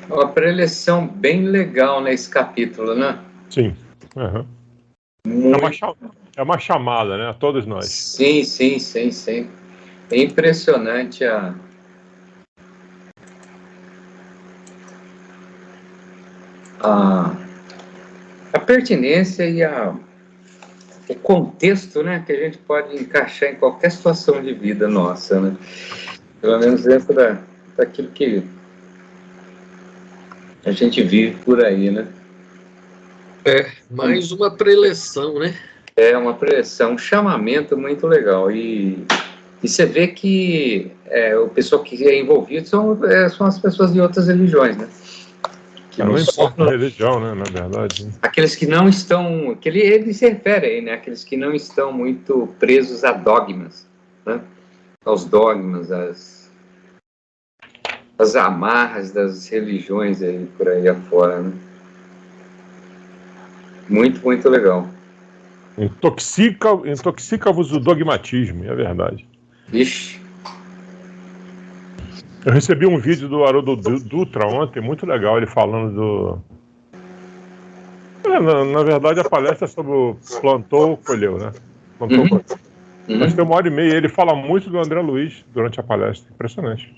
Uma preleção bem legal nesse capítulo, né? Sim. Uhum. É uma chamada, né? A todos nós. Sim. É impressionante a pertinência e o contexto, né, que a gente pode encaixar em qualquer situação de vida nossa, né? Pelo menos dentro daquilo que a gente vive por aí, né? Mais uma preleção, né? É uma pressão, um chamamento muito legal. E você vê que o pessoal que é envolvido são as pessoas de outras religiões, né? Que Não importa a religião, né, na verdade. Aqueles que não estão... que ele se refere aí, né? Aqueles que não estão muito presos a dogmas, né? Aos dogmas, as amarras das religiões aí, por aí afora, né? Muito, muito legal. Intoxica-vos o dogmatismo, é verdade. Vixe. Eu recebi um vídeo do Haroldo Dutra ontem, muito legal, ele falando do... Na verdade, a palestra é sobre o plantou, colheu, né? Plantou, colheu. Mas tem 1h30, ele fala muito do André Luiz durante a palestra, impressionante.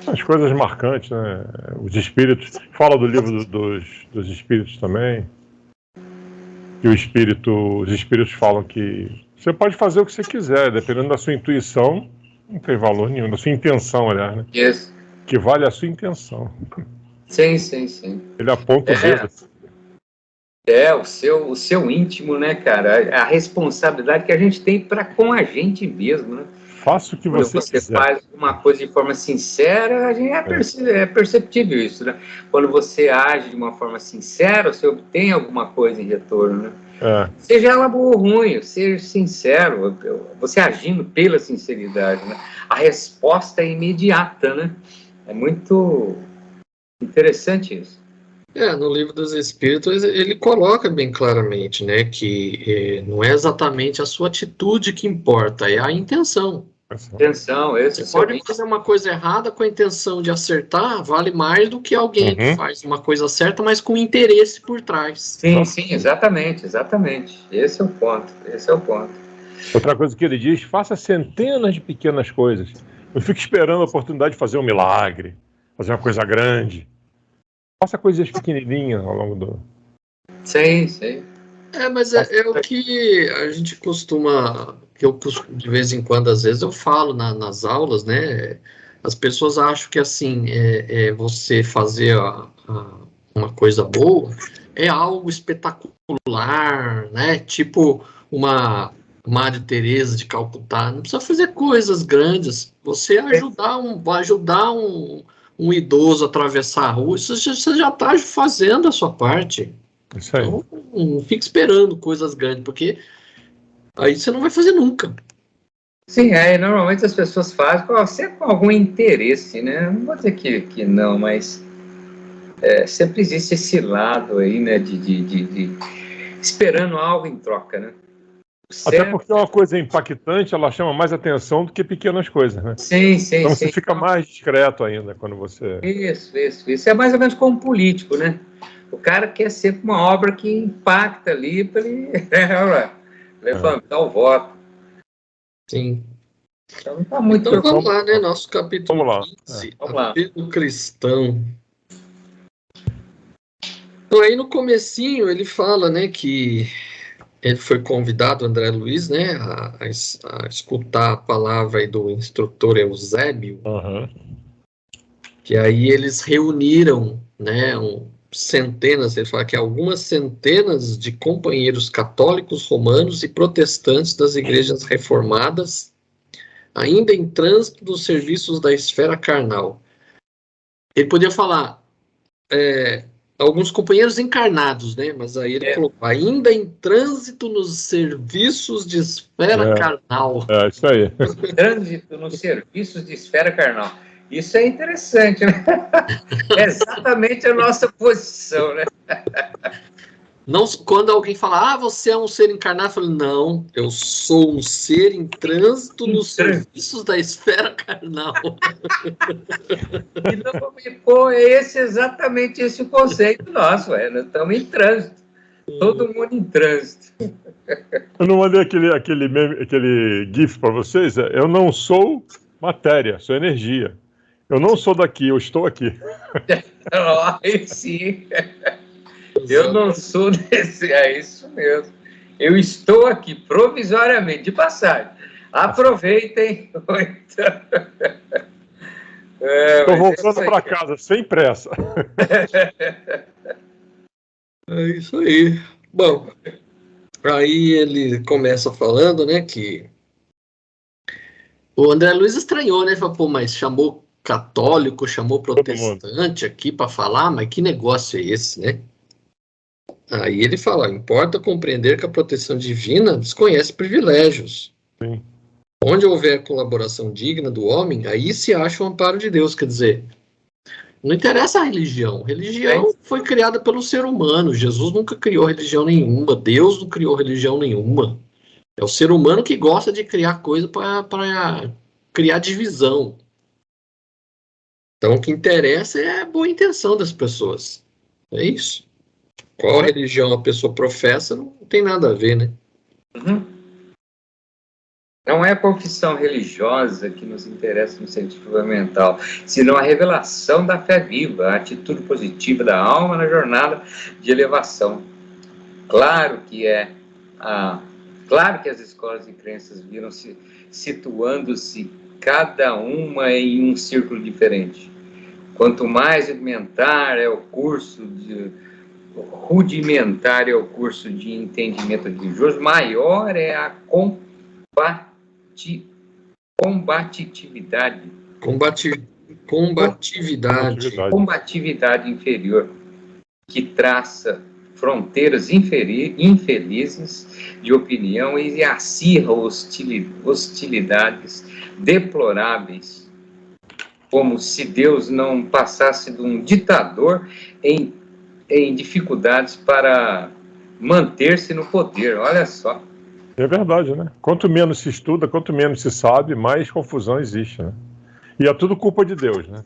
As coisas marcantes, né? Os espíritos, fala do livro dos espíritos também. Que os espíritos falam que você pode fazer o que você quiser, dependendo da sua intuição, não tem valor nenhum, da sua intenção, aliás, né? Yes. Que vale a sua intenção. Sim. Ele aponta o dedo. O seu íntimo, né, cara? A responsabilidade que a gente tem para com a gente mesmo, né? Faça o que Quando você quiser. faz uma coisa de forma sincera, a gente é perceptível isso, né? Quando você age de uma forma sincera, você obtém alguma coisa em retorno, né? Seja ela boa ou ruim, seja sincero, você agindo pela sinceridade, né? A resposta é imediata, né? É muito interessante isso. No Livro dos Espíritos ele coloca bem claramente, né, que não é exatamente a sua atitude que importa, é a intenção. Você pode fazer uma coisa errada com a intenção de acertar, vale mais do que alguém que faz uma coisa certa, mas com interesse por trás. Sim, exatamente. Esse é o ponto. Outra coisa que ele diz, faça centenas de pequenas coisas. Não fique esperando a oportunidade de fazer um milagre, fazer uma coisa grande. Faça coisas pequenininhas ao longo do... Sim. Mas é o que a gente costuma... de vez em quando, às vezes, eu falo nas aulas, né? As pessoas acham que, assim, você fazer uma coisa boa é algo espetacular, né? Tipo uma Madre Teresa de Calcutá. Não precisa fazer coisas grandes. Você ajudar um idoso a atravessar a rua, você já está fazendo a sua parte. Isso aí. Então, não fique esperando coisas grandes, porque aí você não vai fazer nunca. Sim, normalmente as pessoas fazem sempre com algum interesse, né? Não vou dizer que não, mas sempre existe esse lado aí, né? De esperando algo em troca, né? Até porque uma coisa impactante, ela chama mais atenção do que pequenas coisas, né? Sim. Então você fica mais discreto ainda quando você... Isso é mais ou menos como um político, né? O cara quer sempre uma obra que impacta ali para ele levantar o voto. Sim. Então, tá muito vamos lá, né? Nosso capítulo 15, vamos lá. Apelo cristão. Então, aí no comecinho ele fala, né, que ele foi convidado, André Luiz, né, a escutar a palavra aí do instrutor Eusébio, que aí eles reuniram, né, centenas, ele fala que algumas centenas de companheiros católicos, romanos e protestantes das igrejas reformadas, ainda em trânsito dos serviços da esfera carnal. Ele podia falar alguns companheiros encarnados, né? Mas aí ele colocou ainda em trânsito nos serviços de esfera carnal. Isso aí. Trânsito nos serviços de esfera carnal. Isso é interessante, né? É exatamente a nossa posição, né? Não, quando alguém fala, você é um ser encarnado, eu falo, não, eu sou um ser em trânsito nos serviços da esfera carnal. E não, pô, exatamente esse o conceito nosso, nós estamos em trânsito. Todo mundo em trânsito. Eu não mandei aquele GIF para vocês? Eu não sou matéria, sou energia. Eu não sou daqui, eu estou aqui. Aí sim. Eu não sou desse. É isso mesmo. Eu estou aqui provisoriamente, de passagem. Aproveitem. Estou voltando para casa, sem pressa. É isso aí. Bom, aí ele começa falando, né, que o André Luiz estranhou, né? Falou, pô, mas chamou católico, chamou protestante aqui para falar, mas que negócio é esse, né? Aí ele fala, importa compreender que a proteção divina desconhece privilégios. Sim. Onde houver colaboração digna do homem, aí se acha o amparo de Deus. Quer dizer, não interessa a religião. Religião foi criada pelo ser humano. Jesus nunca criou religião nenhuma. Deus não criou religião nenhuma. É o ser humano que gosta de criar coisa para criar divisão. Então, o que interessa é a boa intenção das pessoas. É isso. Qual religião a pessoa professa não tem nada a ver, né? Uhum. Não é a confissão religiosa que nos interessa no sentido fundamental, senão a revelação da fé viva, a atitude positiva da alma na jornada de elevação. Claro que as escolas de crenças viram-se situando-se cada uma em um círculo diferente. Quanto mais rudimentar é o curso de entendimento religioso, maior é a combatividade inferior, que traça fronteiras infelizes de opinião e acirra hostilidades deploráveis, como se Deus não passasse de um ditador em dificuldades para manter-se no poder. Olha só. É verdade, né? Quanto menos se estuda, quanto menos se sabe, mais confusão existe, né? E é tudo culpa de Deus, né?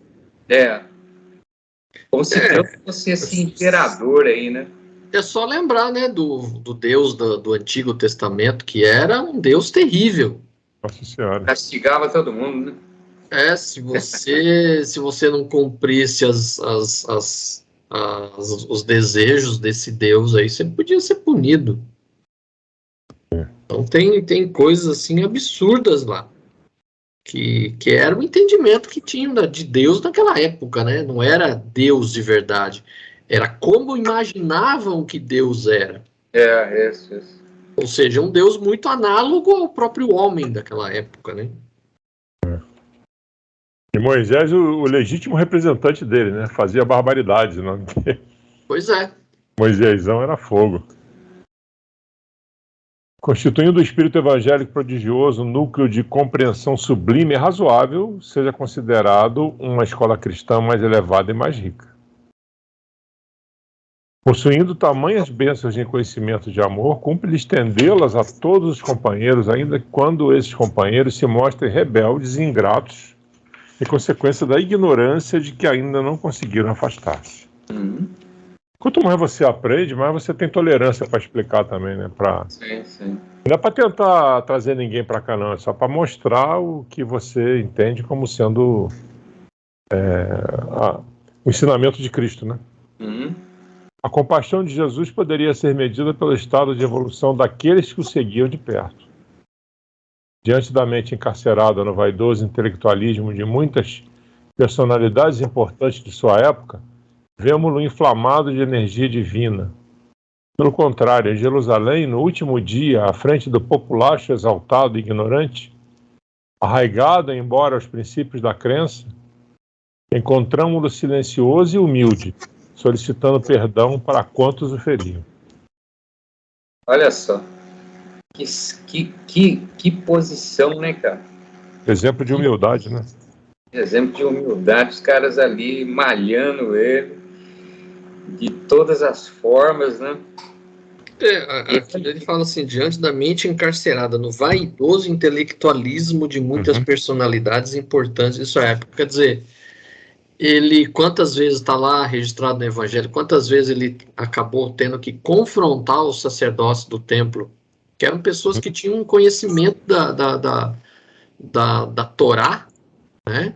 Como se Deus fosse esse imperador aí, né? É só lembrar, né, do Deus do Antigo Testamento, que era um Deus terrível. Nossa Senhora. Castigava todo mundo, né? Se você não cumprisse os desejos desse Deus aí, você podia ser punido. Então tem coisas assim absurdas lá, que era o entendimento que tinham de Deus naquela época, né? Não era Deus de verdade, era como imaginavam que Deus era. Isso. Ou seja, um Deus muito análogo ao próprio homem daquela época, né? E Moisés, o legítimo representante dele, né? Fazia barbaridades, não? Pois é. Moisésão era fogo. Constituindo o espírito evangélico prodigioso um núcleo de compreensão sublime e razoável, seja considerado uma escola cristã mais elevada e mais rica. Possuindo tamanhas bênçãos de conhecimento e de amor, cumpre-lhe estendê-las a todos os companheiros, ainda quando esses companheiros se mostrem rebeldes e ingratos, em consequência da ignorância de que ainda não conseguiram afastar-se. Quanto mais você aprende, mais você tem tolerância para explicar também, né? Sim. Não é para tentar trazer ninguém para cá, não. É só para mostrar o que você entende como sendo o ensinamento de Cristo, né? A compaixão de Jesus poderia ser medida pelo estado de evolução daqueles que o seguiam de perto. Diante da mente encarcerada no vaidoso intelectualismo de muitas personalidades importantes de sua época, vemo-lo inflamado de energia divina. Pelo contrário, em Jerusalém, no último dia, à frente do populacho exaltado e ignorante, arraigado embora aos princípios da crença, encontramo-lo silencioso e humilde, solicitando perdão para quantos o feriam. Olha só. Que posição, né, cara? Exemplo de humildade, né? Exemplo de humildade, os caras ali malhando ele de todas as formas, né? Ele fala assim, diante da mente encarcerada no vaidoso intelectualismo de muitas personalidades importantes de sua época. Quer dizer, ele quantas vezes está lá registrado no Evangelho, quantas vezes ele acabou tendo que confrontar os sacerdotes do templo, que eram pessoas que tinham um conhecimento da Torá, né?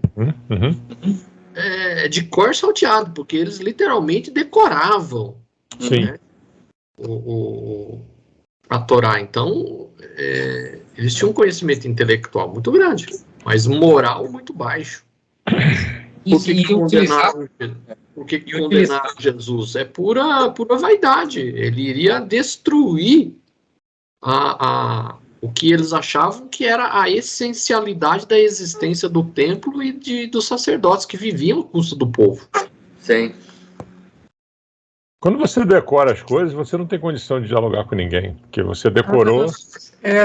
De cor salteado, porque eles literalmente decoravam, né? A Torá. Então, eles tinham um conhecimento intelectual muito grande, mas moral muito baixo. Por que condenaram Jesus? É pura vaidade. Ele iria destruir o que eles achavam que era a essencialidade da existência do templo e dos sacerdotes que viviam à custa do povo. Sim. Quando você decora as coisas, você não tem condição de dialogar com ninguém, porque você decorou.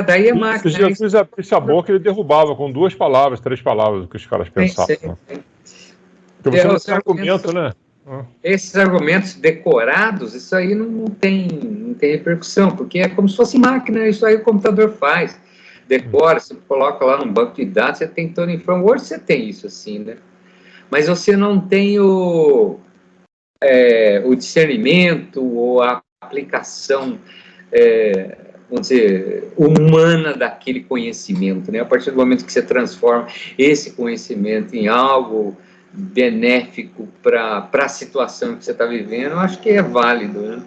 Daí é máquina. Se Jesus abrisse a boca, ele derrubava com 2 palavras, 3 palavras o que os caras pensavam. Porque você não tem argumento, né? Esses argumentos decorados, isso aí não tem repercussão, porque é como se fosse máquina, isso aí o computador faz. Decora, você coloca lá num banco de dados, você tem toda a informação. Hoje você tem isso assim, né? Mas você não tem o discernimento ou a aplicação, vamos dizer, humana daquele conhecimento, né? A partir do momento que você transforma esse conhecimento em algo benéfico para a situação que você está vivendo, eu acho que é válido, né?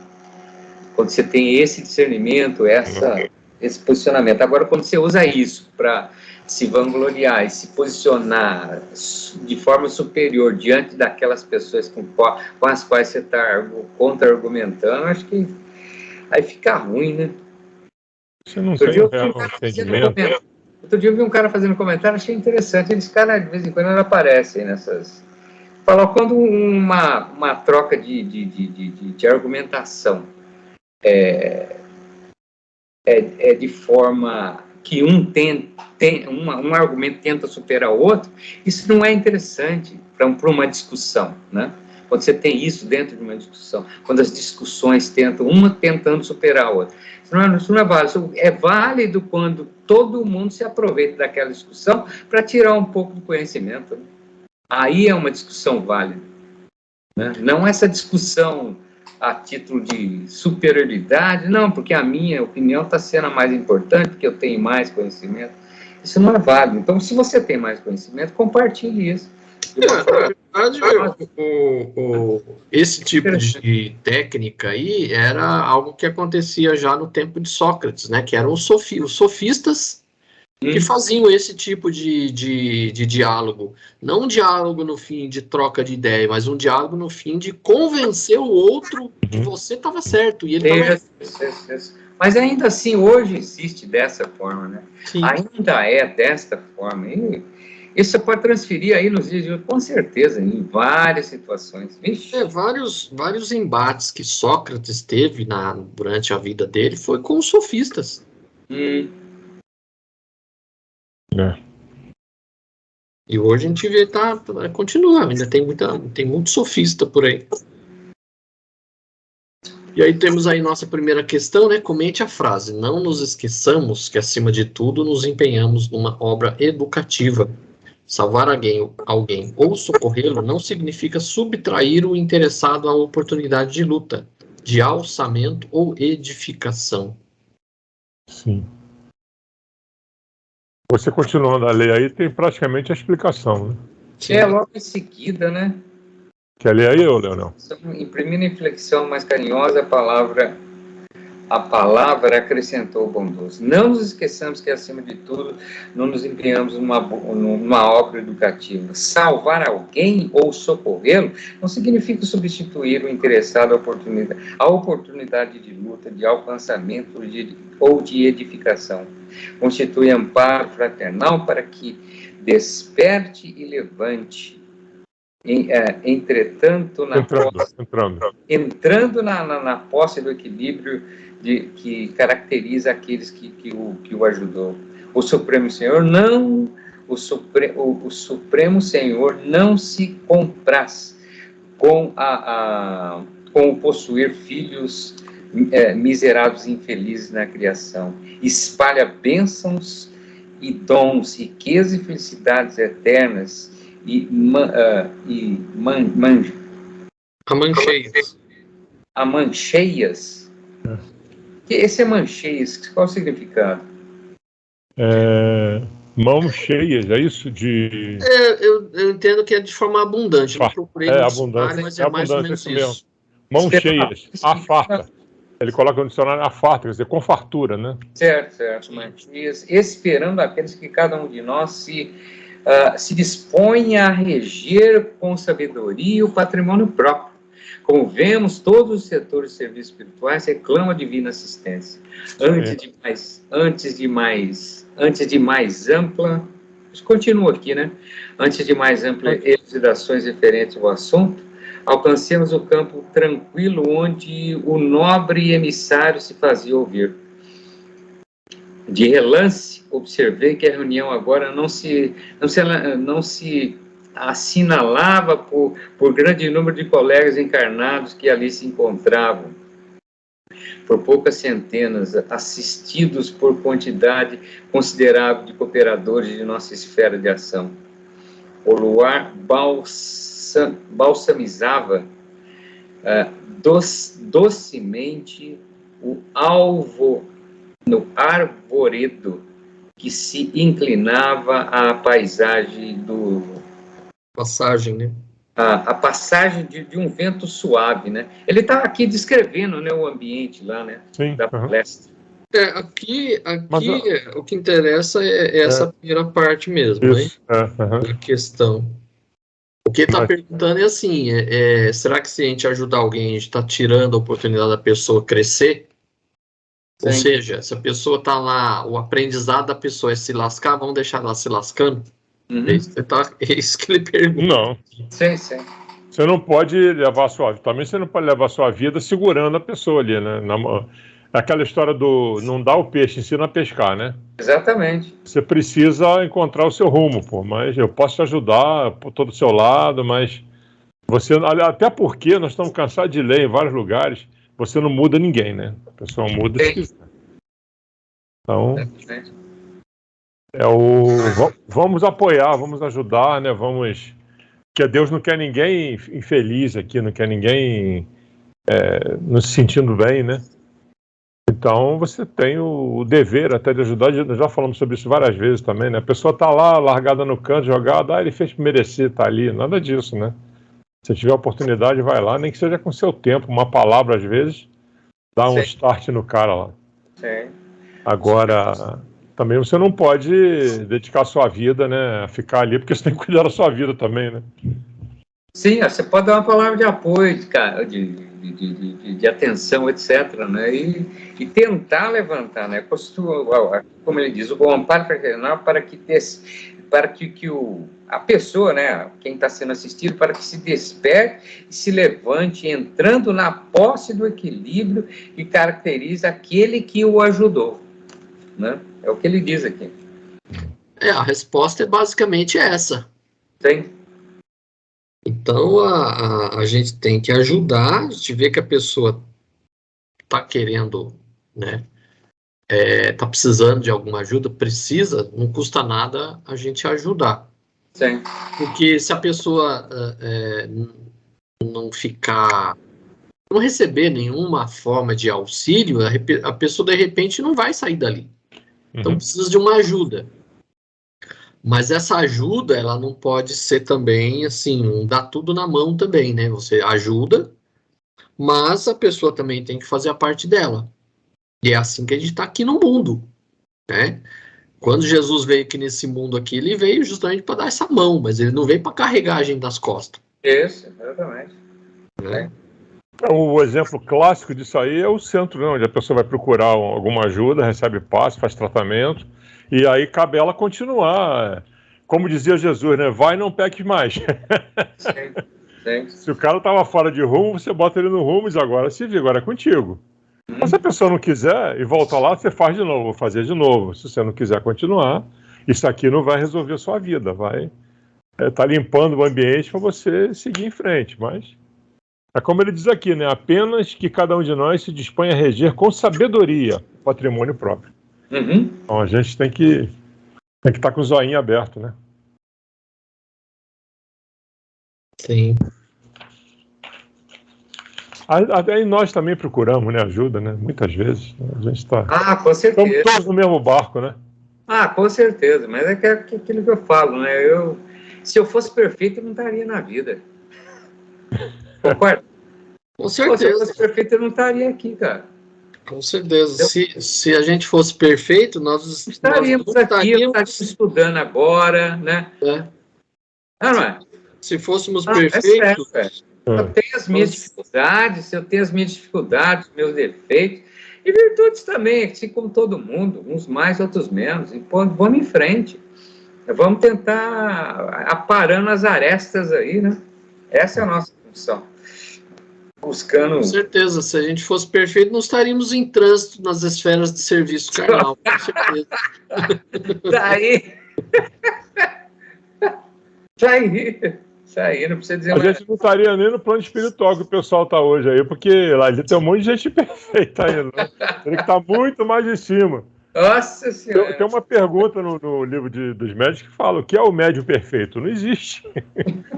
Quando você tem esse discernimento, esse posicionamento. Agora, quando você usa isso para se vangloriar e se posicionar de forma superior diante daquelas pessoas com as quais você está contra-argumentando, acho que aí fica ruim, né? Você não tem entendimento. Outro dia eu vi um cara fazendo comentário, achei interessante. Esse cara, de vez em quando, ele aparece aí nessas... Falou, quando uma troca de argumentação de forma que um argumento tenta superar o outro, isso não é interessante para uma discussão, né? Quando você tem isso dentro de uma discussão, quando as discussões uma tentando superar a outra. Isso não é válido. Isso é válido quando todo mundo se aproveita daquela discussão para tirar um pouco de conhecimento, né? Aí é uma discussão válida, né? Não essa discussão a título de superioridade, não, porque a minha opinião está sendo a mais importante, porque eu tenho mais conhecimento. Isso não é válido. Então, se você tem mais conhecimento, compartilhe isso. Na verdade, esse tipo de técnica aí era algo que acontecia já no tempo de Sócrates, né? Que eram os sofistas que faziam esse tipo de diálogo. Não um diálogo no fim de troca de ideia, mas um diálogo no fim de convencer o outro que você estava certo. E ele isso. Mas ainda assim, hoje existe dessa forma, né? Sim. Ainda é desta forma. E isso você pode transferir aí nos dias de hoje, com certeza, em várias situações. Vários embates que Sócrates teve durante a vida dele foi com os sofistas. E hoje a gente vê continua, ainda tem muito sofista por aí. E aí temos aí nossa primeira questão, né? Comente a frase: não nos esqueçamos que, acima de tudo, nos empenhamos numa obra educativa. Salvar alguém ou socorrê-lo não significa subtrair o interessado à oportunidade de luta, de alçamento ou edificação. Sim. Você continuando a ler aí, tem praticamente a explicação, né? Logo em seguida, né? Quer ler aí, ou Leonel? Imprimindo inflexão mais carinhosa, a palavra acrescentou o bondoso. Não nos esqueçamos que, acima de tudo, não nos empenhamos numa obra educativa. Salvar alguém ou socorrê-lo não significa substituir o interessado à oportunidade de luta, de alcançamento ou de edificação. Constitui amparo fraternal para que desperte e levante. Entretanto, entrando na posse do equilíbrio que caracteriza aqueles que o ajudou. O Supremo Senhor não se compraz com o possuir filhos miseráveis e infelizes na criação. Espalha bênçãos e dons, riquezas e felicidades eternas amancheias. Esse amancheias, qual o significado? Mãos cheias, é isso? Eu entendo que é de forma abundante. Não procurei no dicionário, mas é mais ou menos isso. Mesmo. Mãos cheias, a farta. Ele coloca no dicionário a farta, quer dizer, com fartura, né? Certo. Mantias, esperando aqueles que cada um de nós se dispõe a reger com sabedoria o patrimônio próprio. Como vemos, todos os setores de serviços espirituais reclamam a divina assistência. Antes de mais ampla, continua aqui, né? Antes de mais ampla elucidações referentes ao assunto, alcancemos o campo tranquilo onde o nobre emissário se fazia ouvir. De relance, observei que a reunião agora não se assinalava por grande número de colegas encarnados que ali se encontravam, por poucas centenas, assistidos por quantidade considerável de cooperadores de nossa esfera de ação. O luar balsamizava docemente o no arvoredo que se inclinava à paisagem passagem, né? A passagem de um vento suave, né? Ele está aqui descrevendo, né, o ambiente lá, né? Sim, da palestra. Aqui o que interessa é essa primeira parte mesmo, isso, né? A questão. O que ele está perguntando é assim, será que se a gente ajudar alguém, a gente está tirando a oportunidade da pessoa crescer? Sim. Ou seja, se a pessoa está lá, o aprendizado da pessoa é se lascar, vamos deixar ela se lascando? É isso que ele pergunta. Não. Sim. Você não pode levar você não pode levar a sua vida segurando a pessoa ali, né? Aquela história do não dá o peixe, ensina a pescar, né? Exatamente. Você precisa encontrar o seu rumo, mas eu posso te ajudar, estou do seu lado, mas até porque nós estamos cansados de ler em vários lugares, você não muda ninguém, né? A pessoa muda se quiser. Então, vamos apoiar, vamos ajudar, né? Porque Deus não quer ninguém infeliz aqui, não quer ninguém não se sentindo bem, né? Então, você tem o dever até de ajudar. Nós já falamos sobre isso várias vezes também, né? A pessoa está lá, largada no canto, jogada, ele fez por merecer estar ali. Nada disso, né? Se tiver oportunidade, vai lá, nem que seja com seu tempo, uma palavra às vezes, dá um start no cara lá. Sim. Agora, também você não pode dedicar a sua vida, né, a ficar ali, porque você tem que cuidar da sua vida também, né? Sim, você pode dar uma palavra de apoio, de atenção, etc., né? E tentar levantar, né? Como ele diz, o amparo fraternal para que a pessoa, né, quem está sendo assistido, para que se desperte e se levante, entrando na posse do equilíbrio que caracteriza aquele que o ajudou, né? É o que ele diz aqui. A resposta é basicamente essa. Sim. Então, a gente tem que ajudar, a gente vê que a pessoa está querendo, né, está precisando de alguma ajuda, precisa, não custa nada a gente ajudar. Sim. Porque se a pessoa não receber nenhuma forma de auxílio, a pessoa, de repente, não vai sair dali. Então, precisa de uma ajuda. Mas essa ajuda, ela não pode ser também, assim, dar tudo na mão também, né? Você ajuda, mas a pessoa também tem que fazer a parte dela. E é assim que a gente está aqui no mundo, né? Quando Jesus veio aqui nesse mundo aqui, ele veio justamente para dar essa mão, mas ele não veio para carregar a gente das costas. Isso, exatamente. Né? O exemplo clássico disso aí é o centro, né? Onde a pessoa vai procurar alguma ajuda, recebe passe, faz tratamento, e aí cabe ela continuar. Como dizia Jesus, né? Vai e não peque mais. Sim. Se o cara estava fora de rumo, você bota ele no rumo e diz, agora se vê, agora é contigo. Mas se a pessoa não quiser e volta lá, você faz de novo, vou fazer de novo. Se você não quiser continuar, isso aqui não vai resolver a sua vida, vai tá limpando o ambiente para você seguir em frente, mas É como ele diz aqui, né? Apenas que cada um de nós se dispõe a reger com sabedoria o patrimônio próprio. Então a gente tem que estar com o zoinho aberto, né? Sim. Até nós também procuramos, né? Ajuda, né? Muitas vezes. A gente está... com certeza. Estamos todos no mesmo barco, né? Com certeza. Mas é aquilo que eu falo, né? Se eu fosse perfeito, eu não estaria na vida. Concorda? Com certeza. Se eu fosse perfeito, eu não estaria aqui, cara. Com certeza. Se a gente fosse perfeito, nós estaríamos aqui, estaríamos estudando agora, né? Não é? Se fôssemos perfeitos... Eu tenho as minhas dificuldades, meus defeitos, e virtudes também, assim como todo mundo, uns mais, outros menos. E vamos em frente. Vamos tentar aparando as arestas aí, né? Essa é a nossa função. Buscando... Com certeza, se a gente fosse perfeito, não estaríamos em trânsito nas esferas de serviço carnal, com certeza. Daí, não precisa dizer a gente não estaria nem no plano espiritual que o pessoal está hoje aí, porque lá tem um monte de gente perfeita ainda, né? Teria que estar muito mais em cima. Nossa Senhora! Tem uma pergunta no livro dos médios que fala: o que é o médium perfeito? Não existe.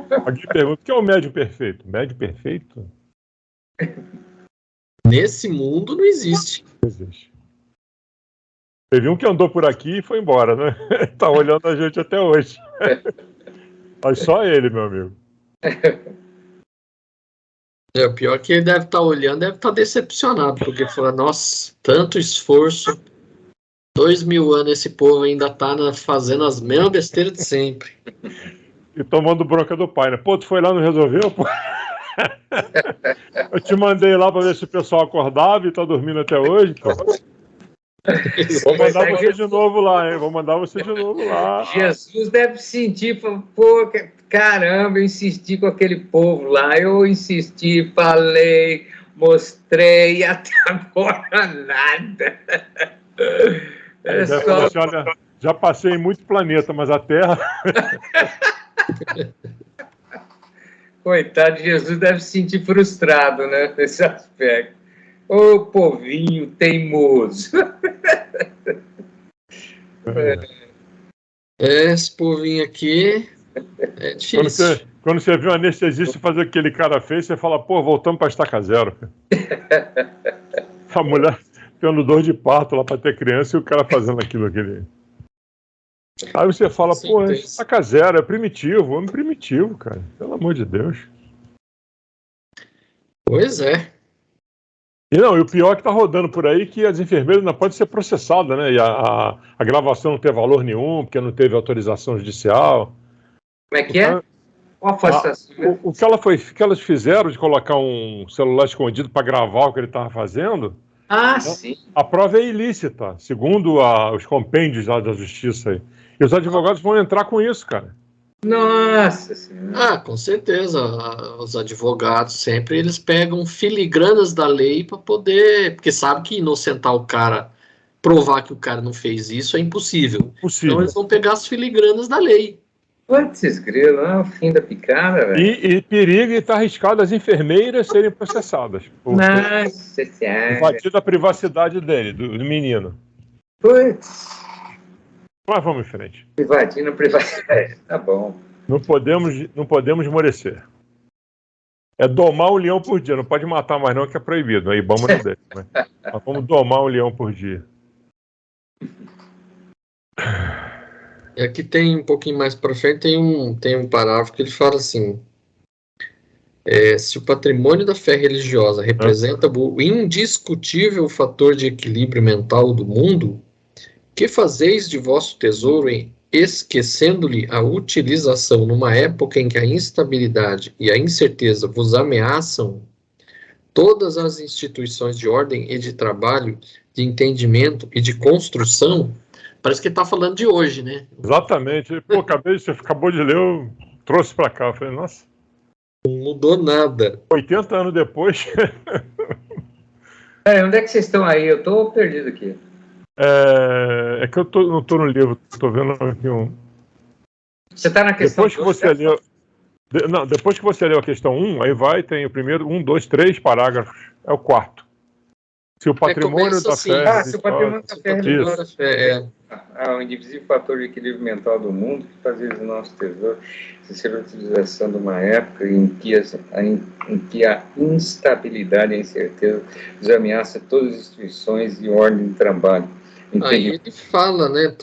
Alguém pergunta: o que é o médium perfeito? Médium perfeito? Nesse mundo não existe. Não existe. Teve um que andou por aqui e foi embora, né? Está olhando a gente até hoje. Mas só ele, meu amigo. O pior é que ele deve estar olhando, deve estar decepcionado, porque fala: nossa, tanto esforço, 2000 anos esse povo ainda está fazendo as mesmas besteiras de sempre. E tomando bronca do pai, né? Pô, tu foi lá e não resolveu, pô? Eu te mandei lá para ver se o pessoal acordava e tá dormindo até hoje, pô. Vou mandar você de novo lá, hein? Vou mandar você de novo lá. Jesus deve sentir, pô, caramba, eu insisti com aquele povo lá, eu insisti, falei, mostrei, e até agora nada. Assim, olha, já passei em muito planeta, mas a Terra... Coitado, Jesus deve se sentir frustrado, né, nesse aspecto. Ô, povinho teimoso. Esse povinho aqui é difícil. Quando você viu o anestesista fazer o que aquele cara fez, você fala: pô, voltamos para estaca zero. A mulher tendo dor de parto lá para ter criança e o cara fazendo aquilo. Aí você fala: pô, é estaca zero, é primitivo, homem primitivo, cara. Pelo amor de Deus. Pois é. E o pior é que tá rodando por aí que as enfermeiras não podem ser processadas, né? E a gravação não tem valor nenhum, porque não teve autorização judicial. Como é que é? O que elas fizeram de colocar um celular escondido para gravar o que ele estava fazendo, sim. A prova é ilícita, segundo os compêndios lá da justiça aí. E os advogados vão entrar com isso, cara. Nossa Senhora. Com certeza. Os advogados sempre eles pegam filigranas da lei para poder, porque sabe que inocentar o cara, provar que o cara não fez isso é impossível. Então eles vão pegar as filigranas da lei. Putz, grilo, é o fim da picada, velho. E perigo e tá arriscado as enfermeiras serem processadas. Nossa Senhora. Invadindo a privacidade dele, do menino. Putz. Mas vamos em frente. Invadindo a privacidade, tá bom. Não podemos esmorecer. É domar um leão por dia. Não pode matar mais não, que é proibido. Aí vamos no dele. Mas vamos domar um leão por dia. E aqui tem um pouquinho mais para frente, tem um parágrafo que ele fala assim: se o patrimônio da fé religiosa representa o indiscutível fator de equilíbrio mental do mundo, que fazeis de vosso tesouro esquecendo-lhe a utilização numa época em que a instabilidade e a incerteza vos ameaçam todas as instituições de ordem e de trabalho, de entendimento e de construção? Parece que ele está falando de hoje, né? Exatamente. Pô, você acabou de ler, eu trouxe para cá. Eu falei: nossa. Não mudou nada. 80 anos depois. Onde é que vocês estão aí? Eu tô perdido aqui. É que eu não tô no livro, tô vendo aqui um... Você tá na questão... Depois que você leu... Não, depois que você leu a questão 1, aí tem o primeiro, 1, 2, 3 parágrafos, é o quarto. Se o patrimônio da assim, fé... se o patrimônio da fé é o indivisível fator de equilíbrio mental do mundo que faz o nosso tesouro ser a utilização de uma época em que a instabilidade e a incerteza desameaçam todas as instituições e ordem de trabalho. Aí ele fala, né,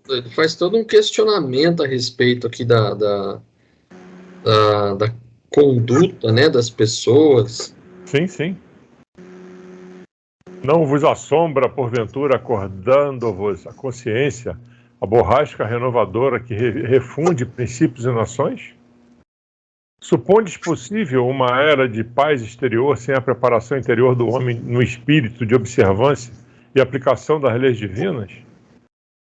ele faz todo um questionamento a respeito aqui da conduta, né, das pessoas. Sim. Não vos assombra, porventura, acordando-vos a consciência, a borrasca renovadora que refunde princípios e nações? Supondes possível uma era de paz exterior sem a preparação interior do homem no espírito de observância e aplicação das leis divinas?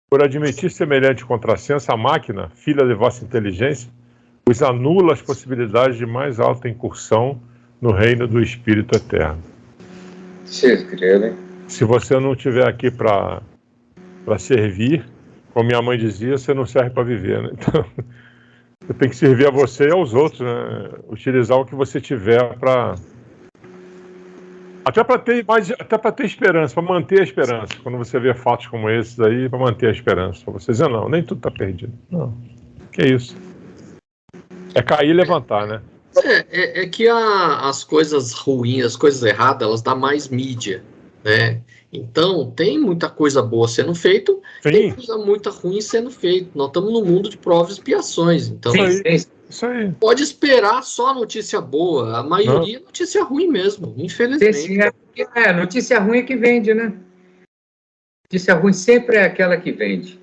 Por admitir semelhante contrassenso, a máquina, filha de vossa inteligência, vos anula as possibilidades de mais alta incursão no reino do Espírito Eterno. Se você não estiver aqui para servir, como minha mãe dizia, você não serve para viver, né? Então, você tem que servir a você e aos outros, né? Utilizar o que você tiver para... Até para ter esperança, para manter a esperança. Quando você vê fatos como esses aí, para manter a esperança. Para você dizer, não, nem tudo está perdido. Não, que isso. É cair e levantar, né? É que as coisas ruins, as coisas erradas, elas dão mais mídia, né? Então, tem muita coisa boa sendo feita, tem coisa muito ruim sendo feita. Nós estamos num mundo de provas e expiações. Então, isso aí. Pode esperar só notícia boa. A maioria é notícia ruim mesmo, infelizmente. Notícia ruim é que vende, né? Notícia ruim sempre é aquela que vende.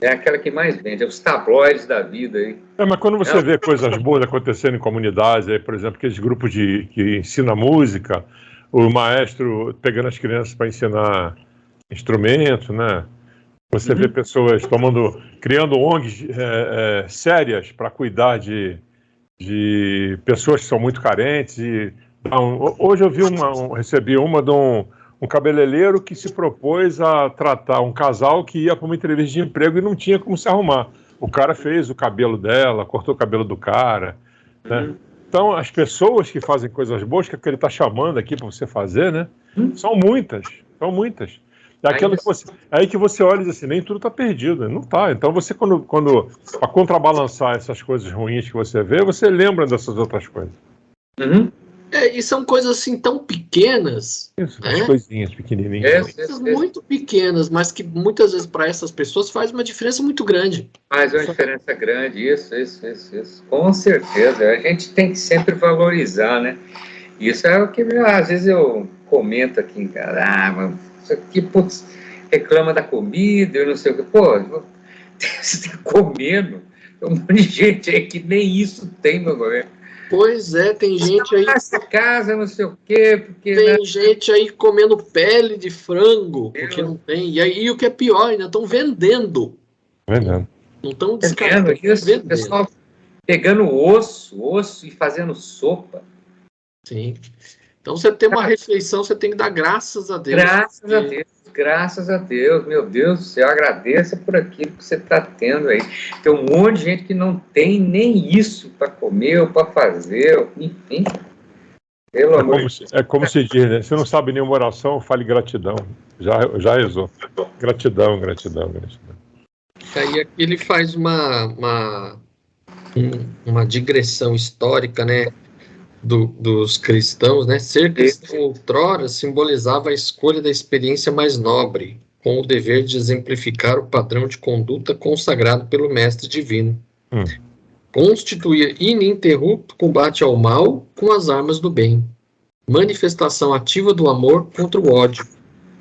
É aquela que mais vende, é os tabloides da vida aí. Mas quando você vê coisas boas acontecendo em comunidades, aí, por exemplo, aqueles grupos que ensinam música, o maestro pegando as crianças para ensinar instrumento, né? Você vê pessoas criando ONGs sérias para cuidar de pessoas que são muito carentes. Hoje eu recebi uma de um cabeleireiro que se propôs a tratar um casal que ia para uma entrevista de emprego e não tinha como se arrumar. O cara fez o cabelo dela, cortou o cabelo do cara, né? Então, as pessoas que fazem coisas boas, que ele está chamando aqui para você fazer, né? São muitas. É aquilo que você olha e diz assim, nem tudo está perdido, não está. Então, você, quando para contrabalançar essas coisas ruins que você vê, você lembra dessas outras coisas. E são coisas assim tão pequenas. Isso, né? As coisinhas pequenininhas. Coisas muito pequenas, mas que muitas vezes para essas pessoas faz uma diferença muito grande. Faz uma diferença grande, isso. Com certeza. A gente tem que sempre valorizar, né? Isso é o que às vezes eu comento aqui em casa. Isso aqui, putz, reclama da comida, eu não sei o que. Pô, você está comendo. Tem um monte de gente aí que nem isso tem, meu governo. Pois é, tem gente aí... Essa casa, não sei o quê, porque... Tem gente aí comendo pele de frango, porque não tem. E aí, o que é pior, ainda estão vendendo. Não estão descartando, vendendo. O pessoal pegando osso e fazendo sopa. Sim. Então, você tem uma refeição, você tem que dar graças a Deus. Graças a Deus, meu Deus do céu, agradeça por aquilo que você está tendo aí. Tem um monte de gente que não tem nem isso para comer ou para fazer, enfim. Pelo amor de Deus. É como se diz, né? Você não sabe nenhuma oração, fale gratidão. Já rezou. Gratidão. Aí aqui ele faz uma digressão histórica, né? Dos cristãos, né? Ser cristão outrora simbolizava a escolha da experiência mais nobre, com o dever de exemplificar o padrão de conduta consagrado pelo Mestre Divino. Constituía ininterrupto combate ao mal com as armas do bem, manifestação ativa do amor contra o ódio,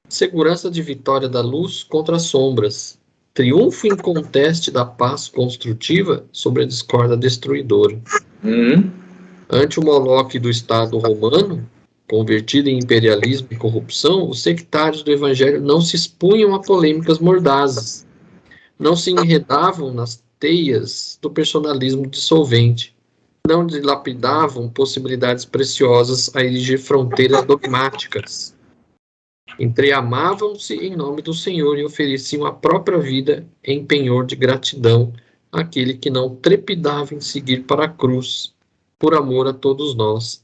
segurança de vitória da luz contra as sombras, triunfo inconteste da paz construtiva sobre a discórdia destruidora. Ante o Moloque do Estado romano, convertido em imperialismo e corrupção, os sectários do Evangelho não se expunham a polêmicas mordazes, não se enredavam nas teias do personalismo dissolvente, não dilapidavam possibilidades preciosas a erigir fronteiras dogmáticas. Entreamavam-se em nome do Senhor e ofereciam a própria vida em penhor de gratidão aquele que não trepidava em seguir para a cruz, por amor a todos nós.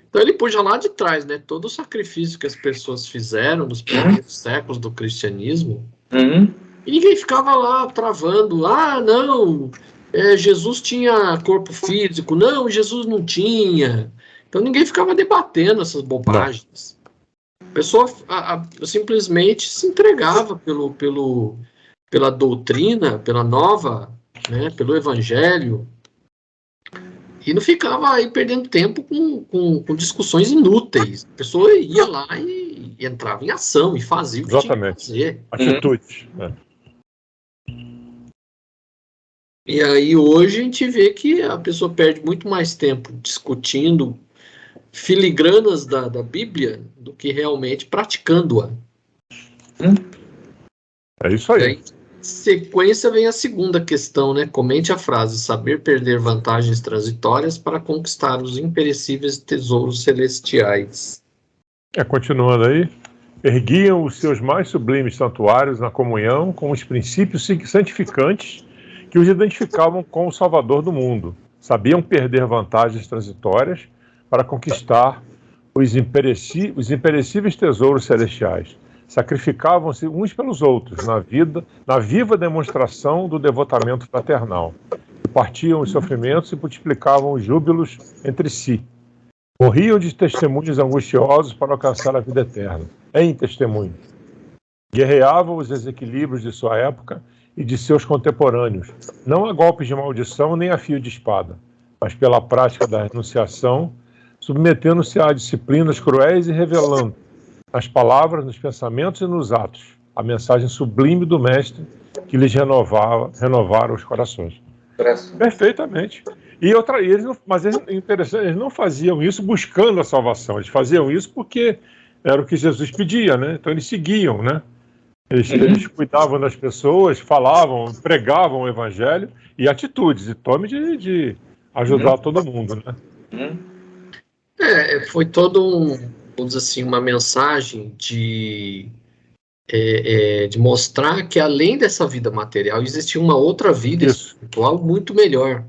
Então ele puxa lá de trás, né? Todo o sacrifício que as pessoas fizeram nos primeiros séculos do cristianismo, e ninguém ficava lá travando, não, Jesus tinha corpo físico, não, Jesus não tinha. Então ninguém ficava debatendo essas bobagens. A pessoa simplesmente se entregava pela doutrina, pela nova, né, pelo evangelho, e não ficava aí perdendo tempo com discussões inúteis. A pessoa ia lá e entrava em ação e fazia o que tinha que fazer. Atitude. E aí hoje a gente vê que a pessoa perde muito mais tempo discutindo filigranas da Bíblia do que realmente praticando-a. É isso aí. E aí, sequência, vem a segunda questão, né? Comente a frase: saber perder vantagens transitórias para conquistar os imperecíveis tesouros celestiais. Continuando aí. Erguiam os seus mais sublimes santuários na comunhão com os princípios santificantes que os identificavam com o Salvador do mundo. Sabiam perder vantagens transitórias para conquistar os imperecíveis tesouros celestiais. Sacrificavam-se uns pelos outros na viva demonstração do devotamento fraternal. Partiam os sofrimentos e multiplicavam os júbilos entre si. Morriam de testemunhos angustiosos para alcançar a vida eterna, em testemunho. Guerreavam os desequilíbrios de sua época e de seus contemporâneos, não a golpes de maldição nem a fio de espada, mas pela prática da renunciação, submetendo-se a disciplinas cruéis e revelando, nas palavras, nos pensamentos e nos atos, a mensagem sublime do Mestre que lhes renovara os corações. Perfeitamente. Mas eles não faziam isso buscando a salvação, eles faziam isso porque era o que Jesus pedia, né? Então eles seguiam, né? Eles cuidavam das pessoas, falavam, pregavam o evangelho e atitudes, e tome de ajudar todo mundo, né? Foi todo vamos dizer assim, uma mensagem de mostrar que além dessa vida material existia uma outra vida espiritual muito melhor.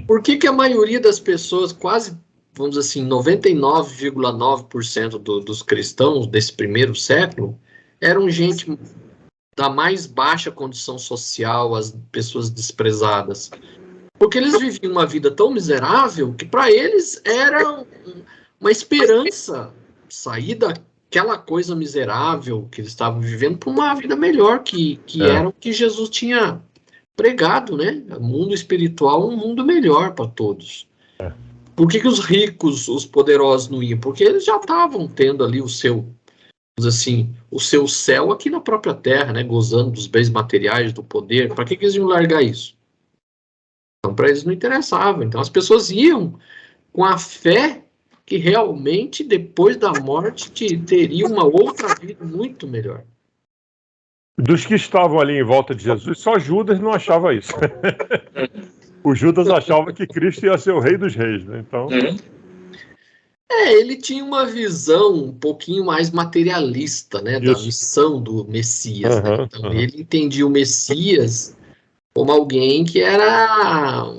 Por que a maioria das pessoas, quase, vamos dizer assim, 99,9% dos cristãos desse primeiro século, eram gente da mais baixa condição social, as pessoas desprezadas? Porque eles viviam uma vida tão miserável que para eles era uma esperança sair daquela coisa miserável que eles estavam vivendo para uma vida melhor, que era o que Jesus tinha pregado, né? O mundo espiritual, um mundo melhor para todos. Por que os ricos, os poderosos não iam? Porque eles já estavam tendo ali o seu céu aqui na própria terra, né? Gozando dos bens materiais, do poder. Para que eles iam largar isso? Então, para eles não interessava. Então, as pessoas iam com a fé que realmente, depois da morte, teria uma outra vida muito melhor. Dos que estavam ali em volta de Jesus, só Judas não achava isso. O Judas achava que Cristo ia ser o rei dos reis, né? Então... ele tinha uma visão um pouquinho mais materialista, né, da missão do Messias. Né? Então, ele entendia o Messias como alguém que era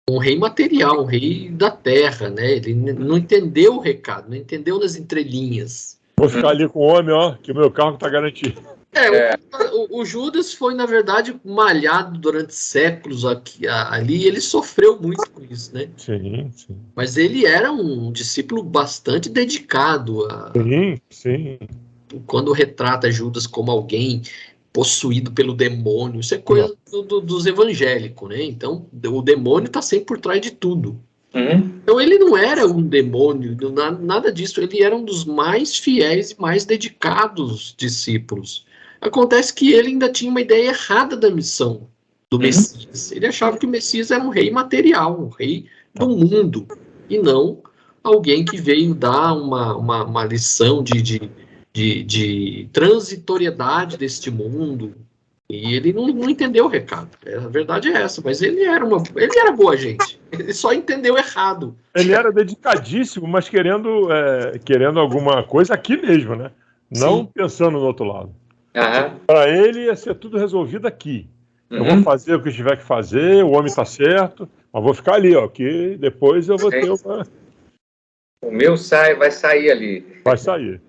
um rei material, um rei da terra, né? Ele não entendeu o recado, não entendeu nas entrelinhas. Vou ficar ali com o homem, ó, que o meu carro está garantido. O Judas foi, na verdade, malhado durante séculos ali, e ele sofreu muito com isso, né? Sim. Mas ele era um discípulo bastante dedicado. Sim. Quando retrata Judas como alguém possuído pelo demônio, isso é coisa dos evangélicos, né? Então, o demônio está sempre por trás de tudo. Então, ele não era um demônio, nada disso. Ele era um dos mais fiéis e mais dedicados discípulos. Acontece que ele ainda tinha uma ideia errada da missão do Messias. Ele achava que o Messias era um rei material, um rei do mundo, e não alguém que veio dar uma lição de transitoriedade deste mundo. E ele não entendeu o recado. A verdade é essa, mas ele era boa gente. Ele só entendeu errado. Ele era dedicadíssimo, mas querendo alguma coisa aqui mesmo, né? Não pensando no outro lado. Para ele ia ser tudo resolvido aqui. Eu vou fazer o que tiver que fazer, o homem está certo, mas vou ficar ali, ó, que depois eu vou ter uma... O meu vai sair ali. Vai sair.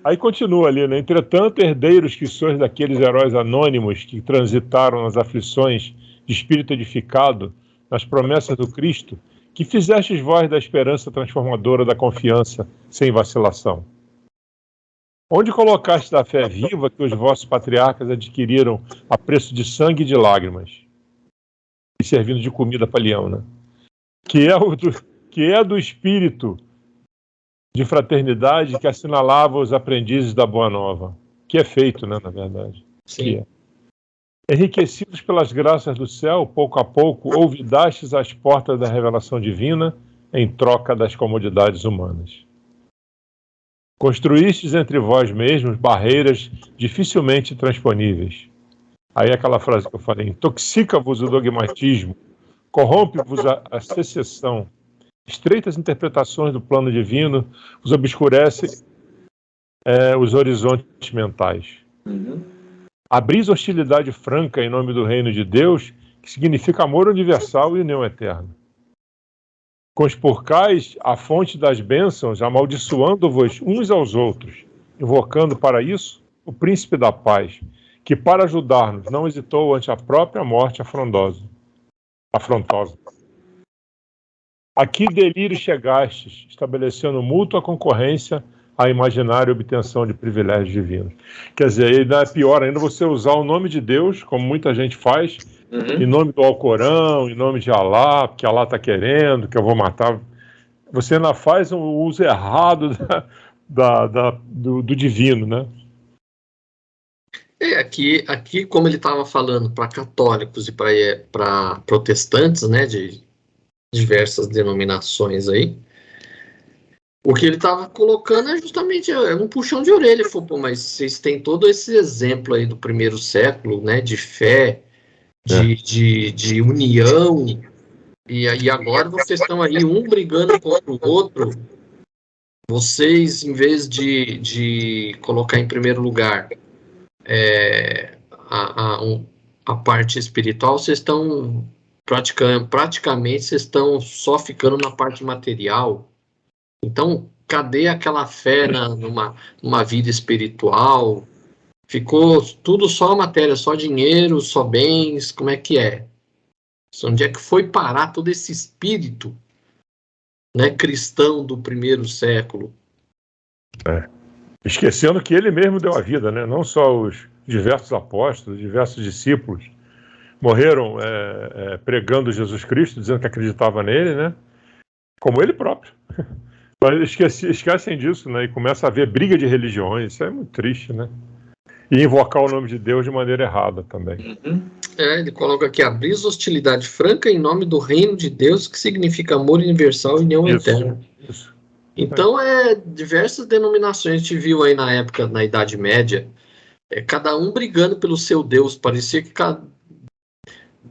Aí continua ali, né? Entretanto, herdeiros que sois daqueles heróis anônimos que transitaram nas aflições de espírito edificado, nas promessas do Cristo, que fizestes vós da esperança transformadora da confiança, sem vacilação. Onde colocastes a fé viva que os vossos patriarcas adquiriram a preço de sangue e de lágrimas, e servindo de comida para leão, né? Que é do espírito de fraternidade que assinalava os aprendizes da Boa Nova, que é feito, né, na verdade. Sim. Que é. Enriquecidos pelas graças do céu, pouco a pouco, olvidastes as portas da revelação divina em troca das comodidades humanas. Construístes entre vós mesmos barreiras dificilmente transponíveis. Aí aquela frase que eu falei, intoxica-vos o dogmatismo, corrompe-vos a secessão, estreitas interpretações do plano divino vos obscurecem os horizontes mentais. Abris hostilidade franca em nome do reino de Deus, que significa amor universal e união eterna. Conspurcais a fonte das bênçãos, amaldiçoando-vos uns aos outros, invocando para isso o príncipe da paz, que para ajudar-nos não hesitou ante a própria morte afrontosa. A que delírio chegastes, estabelecendo mútua concorrência à imaginária obtenção de privilégios divinos. Quer dizer, ainda é pior ainda você usar o nome de Deus, como muita gente faz, em nome do Alcorão, em nome de Alá, porque Alá está querendo, que eu vou matar. Você ainda faz um uso errado do divino, né? Aqui como ele estava falando para católicos e para protestantes, né, de diversas denominações aí, o que ele estava colocando é justamente um puxão de orelha. Ele falou, pô, mas vocês têm todo esse exemplo aí do primeiro século, né, de fé, de união, e agora vocês estão aí um brigando contra o outro. Vocês, em vez de colocar em primeiro lugar a parte espiritual, vocês estão praticamente vocês estão só ficando na parte material. Então, cadê aquela fé numa vida espiritual? Ficou tudo só matéria, só dinheiro, só bens, como é que é? Onde é que foi parar todo esse espírito, né, cristão do primeiro século? Esquecendo que ele mesmo deu a vida, né? Não só os diversos apóstolos, diversos discípulos morreram pregando Jesus Cristo, dizendo que acreditava nele, né? Como ele próprio. Mas esquecem disso, né? E começa a haver briga de religiões. Isso é muito triste, né? E invocar o nome de Deus de maneira errada também. Ele coloca aqui, abris hostilidade franca em nome do reino de Deus, que significa amor universal e união eterna. Isso. Então, diversas denominações a gente viu aí na época, na Idade Média, cada um brigando pelo seu Deus. Parecia que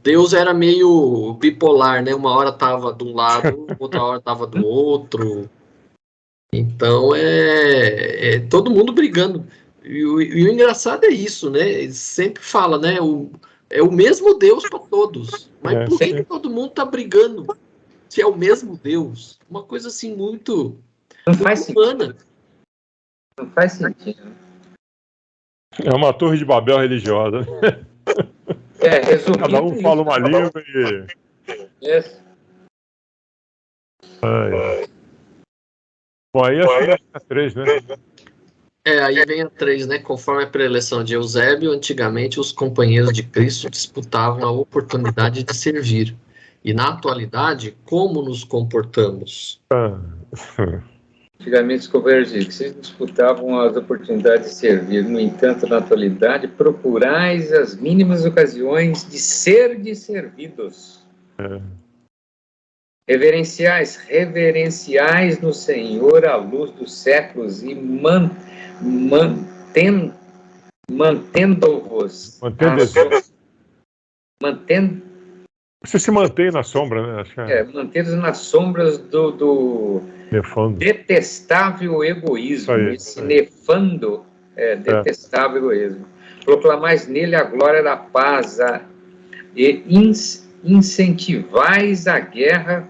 Deus era meio bipolar, né? Uma hora estava de um lado, outra hora estava do outro. Então, todo mundo brigando. E o engraçado é isso, né? Ele sempre fala, né? É o mesmo Deus para todos. Mas por que todo mundo está brigando se é o mesmo Deus? Uma coisa assim muito... Não faz humana. sentido. Não faz sentido. É uma torre de Babel religiosa. Resumindo, cada um fala uma língua e... Yes. Bom, aí acho que é 3, né? Aí vem a 3, né? Conforme a preleção de Eusébio, antigamente os companheiros de Cristo disputavam a oportunidade de servir. E na atualidade, como nos comportamos? Antigamente os companheiros de Cristo disputavam as oportunidades de servir. No entanto, na atualidade, procurais as mínimas ocasiões de ser servidos. Reverenciais no Senhor à luz dos séculos e mantendo-vos. Você se mantém na sombra, né? Acho que mantendo-vos nas sombras do detestável egoísmo. Esse nefando, detestável egoísmo. Proclamais nele a glória da paz, e incentivais a guerra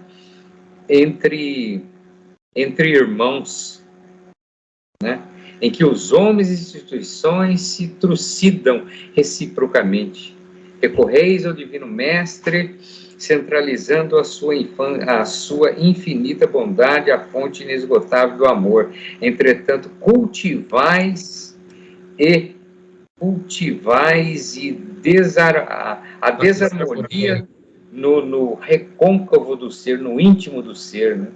entre irmãos, né? Em que os homens e instituições se trucidam reciprocamente. Recorreis ao Divino Mestre, centralizando a sua infinita bondade, a fonte inesgotável do amor. Entretanto, cultivais a desarmonia no recôncavo do ser, no íntimo do ser, né?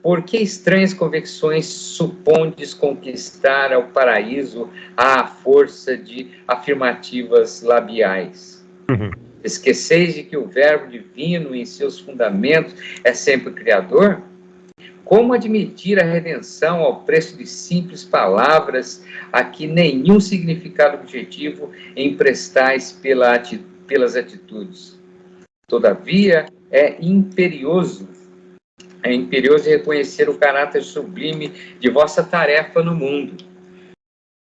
Por que estranhas convicções supondes conquistar ao paraíso à força de afirmativas labiais? Esqueceis de que o verbo divino, em seus fundamentos, é sempre criador? Como admitir a redenção ao preço de simples palavras a que nenhum significado objetivo emprestais pelas atitudes? Todavia, é imperioso reconhecer o caráter sublime de vossa tarefa no mundo.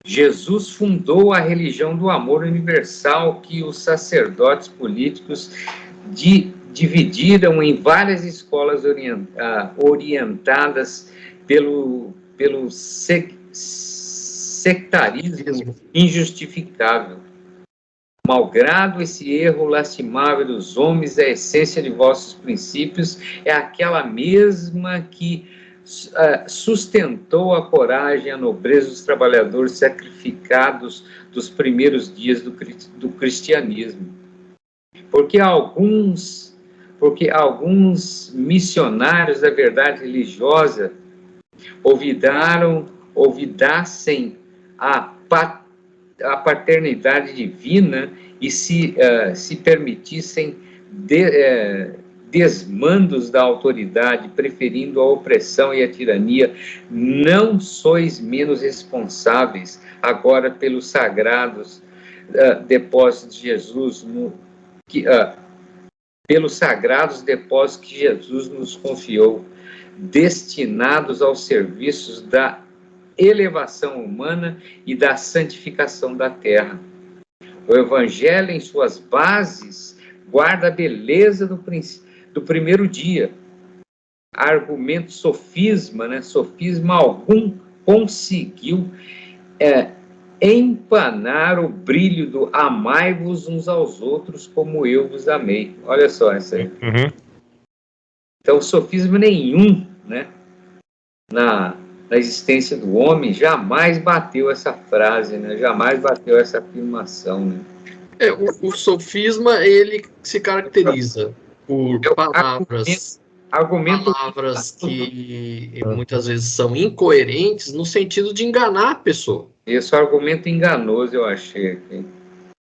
Jesus fundou a religião do amor universal que os sacerdotes políticos dividiram em várias escolas orientadas pelo sectarismo injustificável. Malgrado esse erro lastimável dos homens, a essência de vossos princípios é aquela mesma que sustentou a coragem e a nobreza dos trabalhadores sacrificados dos primeiros dias do cristianismo. Porque alguns missionários da verdade religiosa olvidassem a paternidade divina e se permitissem desmandos da autoridade, preferindo a opressão e a tirania, não sois menos responsáveis agora pelos sagrados depósitos de Jesus, pelos sagrados depósitos que Jesus nos confiou, destinados aos serviços da elevação humana e da santificação da terra. O Evangelho, em suas bases, guarda a beleza do primeiro dia. Argumento sofisma, né? Sofisma algum conseguiu empanar o brilho do amai-vos uns aos outros como eu vos amei. Olha só essa aí. Então, sofisma nenhum, né? Na existência do homem, jamais bateu essa frase, né? Jamais bateu essa afirmação, né? O sofisma, ele se caracteriza por palavras que muitas vezes são incoerentes no sentido de enganar a pessoa. Esse argumento enganoso eu achei aqui.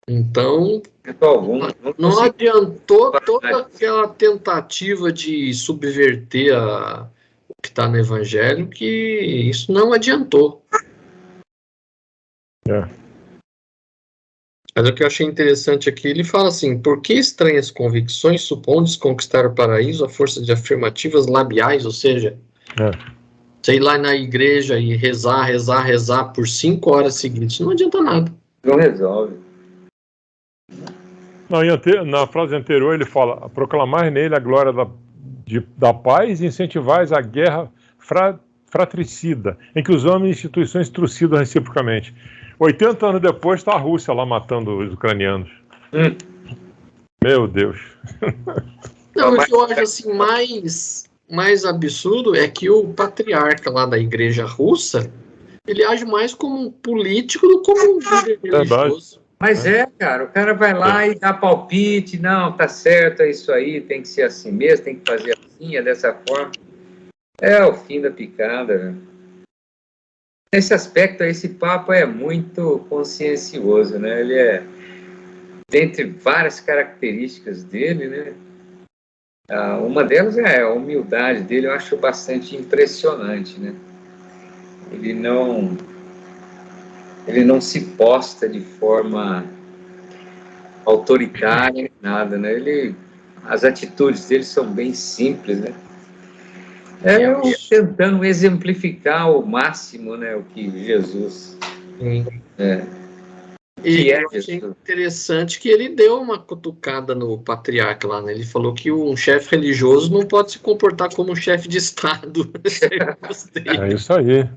Então, não adiantou toda aquela tentativa de subverter o que está no Evangelho, que isso não adiantou. Mas o que eu achei interessante aqui, ele fala assim: por que estranhas convicções supondes conquistar o paraíso à força de afirmativas labiais? Ou seja, sei lá na igreja e rezar por 5 horas seguidas, isso não adianta nada. Não resolve. Não, na frase anterior ele fala: proclamar nele a glória da paz e incentivais a guerra fratricida, em que os homens e instituições trucidam reciprocamente. 80 anos depois está a Rússia lá matando os ucranianos. Meu Deus. Não, o que eu acho assim mais absurdo é que o patriarca lá da igreja russa, ele age mais como um político do que como um líder religioso. Mas cara, o cara vai lá e dá palpite, não, tá certo, é isso aí, tem que ser assim mesmo, tem que fazer assim, é dessa forma. É o fim da picada, né? Nesse aspecto, esse papo é muito consciencioso, né? Ele dentre várias características dele, né? Uma delas é a humildade dele, eu acho bastante impressionante, né? Ele não se posta de forma autoritária, nada, né? As atitudes dele são bem simples, né? Tentando exemplificar ao máximo, né, o que Jesus E eu achei interessante que ele deu uma cutucada no patriarca lá, né? Ele falou que um chefe religioso não pode se comportar como um chefe de Estado. É isso aí.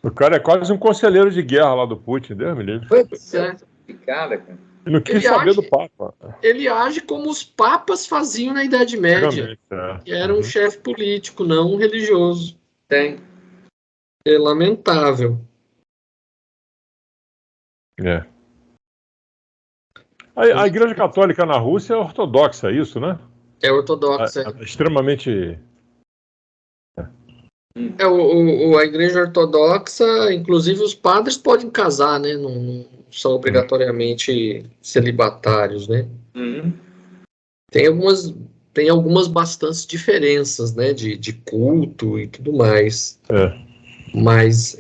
O cara é quase um conselheiro de guerra lá do Putin, Deus me livre. Pois é. Cara. Ele não quis saber do Papa. Ele age como os papas faziam na Idade Média. Que era um chefe político, não um religioso. Tem. É lamentável. É. A Igreja Católica na Rússia é ortodoxa, é isso, né? É ortodoxa. Extremamente... A Igreja Ortodoxa, inclusive os padres podem casar, né? Não são obrigatoriamente celibatários, né? Tem algumas bastantes diferenças, né? De culto e tudo mais. Mas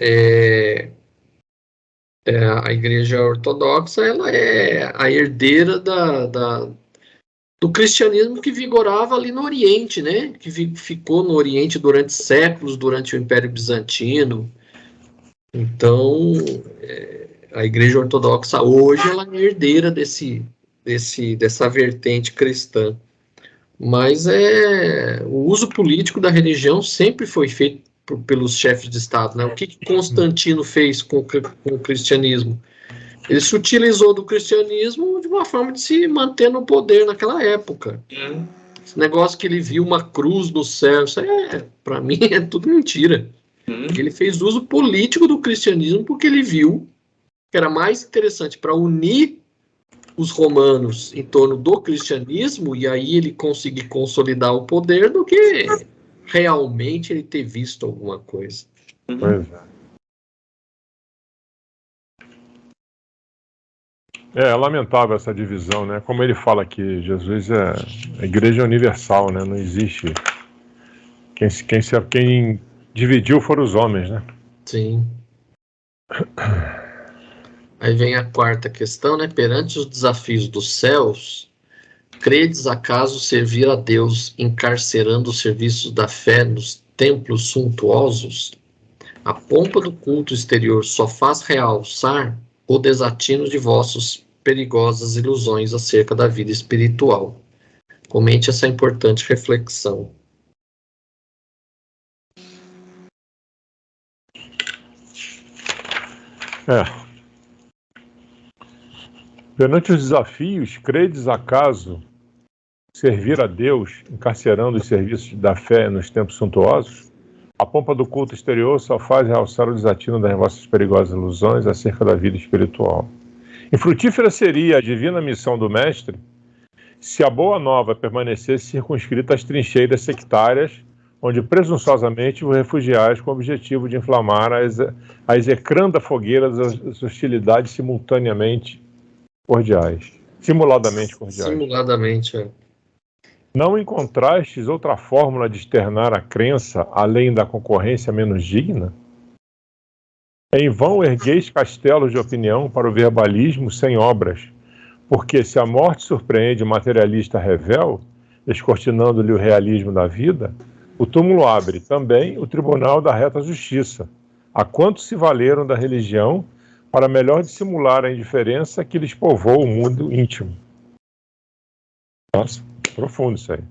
a Igreja Ortodoxa, ela é a herdeira do cristianismo que vigorava ali no Oriente, né? Que ficou no Oriente durante séculos, durante o Império Bizantino. Então, a Igreja Ortodoxa hoje ela é herdeira dessa vertente cristã. Mas o uso político da religião sempre foi feito pelos chefes de Estado, né? O que Constantino fez com o cristianismo? Ele se utilizou do cristianismo de uma forma de se manter no poder naquela época. Esse negócio que ele viu uma cruz no céu, isso para mim é tudo mentira. Ele fez uso político do cristianismo porque ele viu que era mais interessante para unir os romanos em torno do cristianismo e aí ele conseguir consolidar o poder do que realmente ele ter visto alguma coisa. Pois é lamentável essa divisão, né? Como ele fala aqui, Jesus é a igreja universal, né? Não existe... Quem dividiu foram os homens, né? Sim. Aí vem a quarta questão, né? Perante os desafios dos céus, credes acaso servir a Deus encarcerando os serviços da fé nos templos suntuosos? A pompa do culto exterior só faz realçar o desatino de vossos perigosas ilusões acerca da vida espiritual. Comente essa importante reflexão. Perante os desafios, credes acaso servir a Deus encarcerando os serviços da fé nos tempos suntuosos? A pompa do culto exterior só faz realçar o desatino das vossas perigosas ilusões acerca da vida espiritual. Infrutífera seria a divina missão do Mestre se a boa nova permanecesse circunscrita às trincheiras sectárias, onde presunçosamente vos refugiais com o objetivo de inflamar a execranda fogueira das hostilidades simuladamente cordiais. Simuladamente, Não encontrastes outra fórmula de externar a crença além da concorrência menos digna? Em vão ergueis castelos de opinião para o verbalismo sem obras, porque se a morte surpreende o materialista revel, descortinando-lhe o realismo da vida, o túmulo abre também o tribunal da reta justiça, a quantos se valeram da religião para melhor dissimular a indiferença que lhes povoa o mundo íntimo. Nossa, profundo isso aí.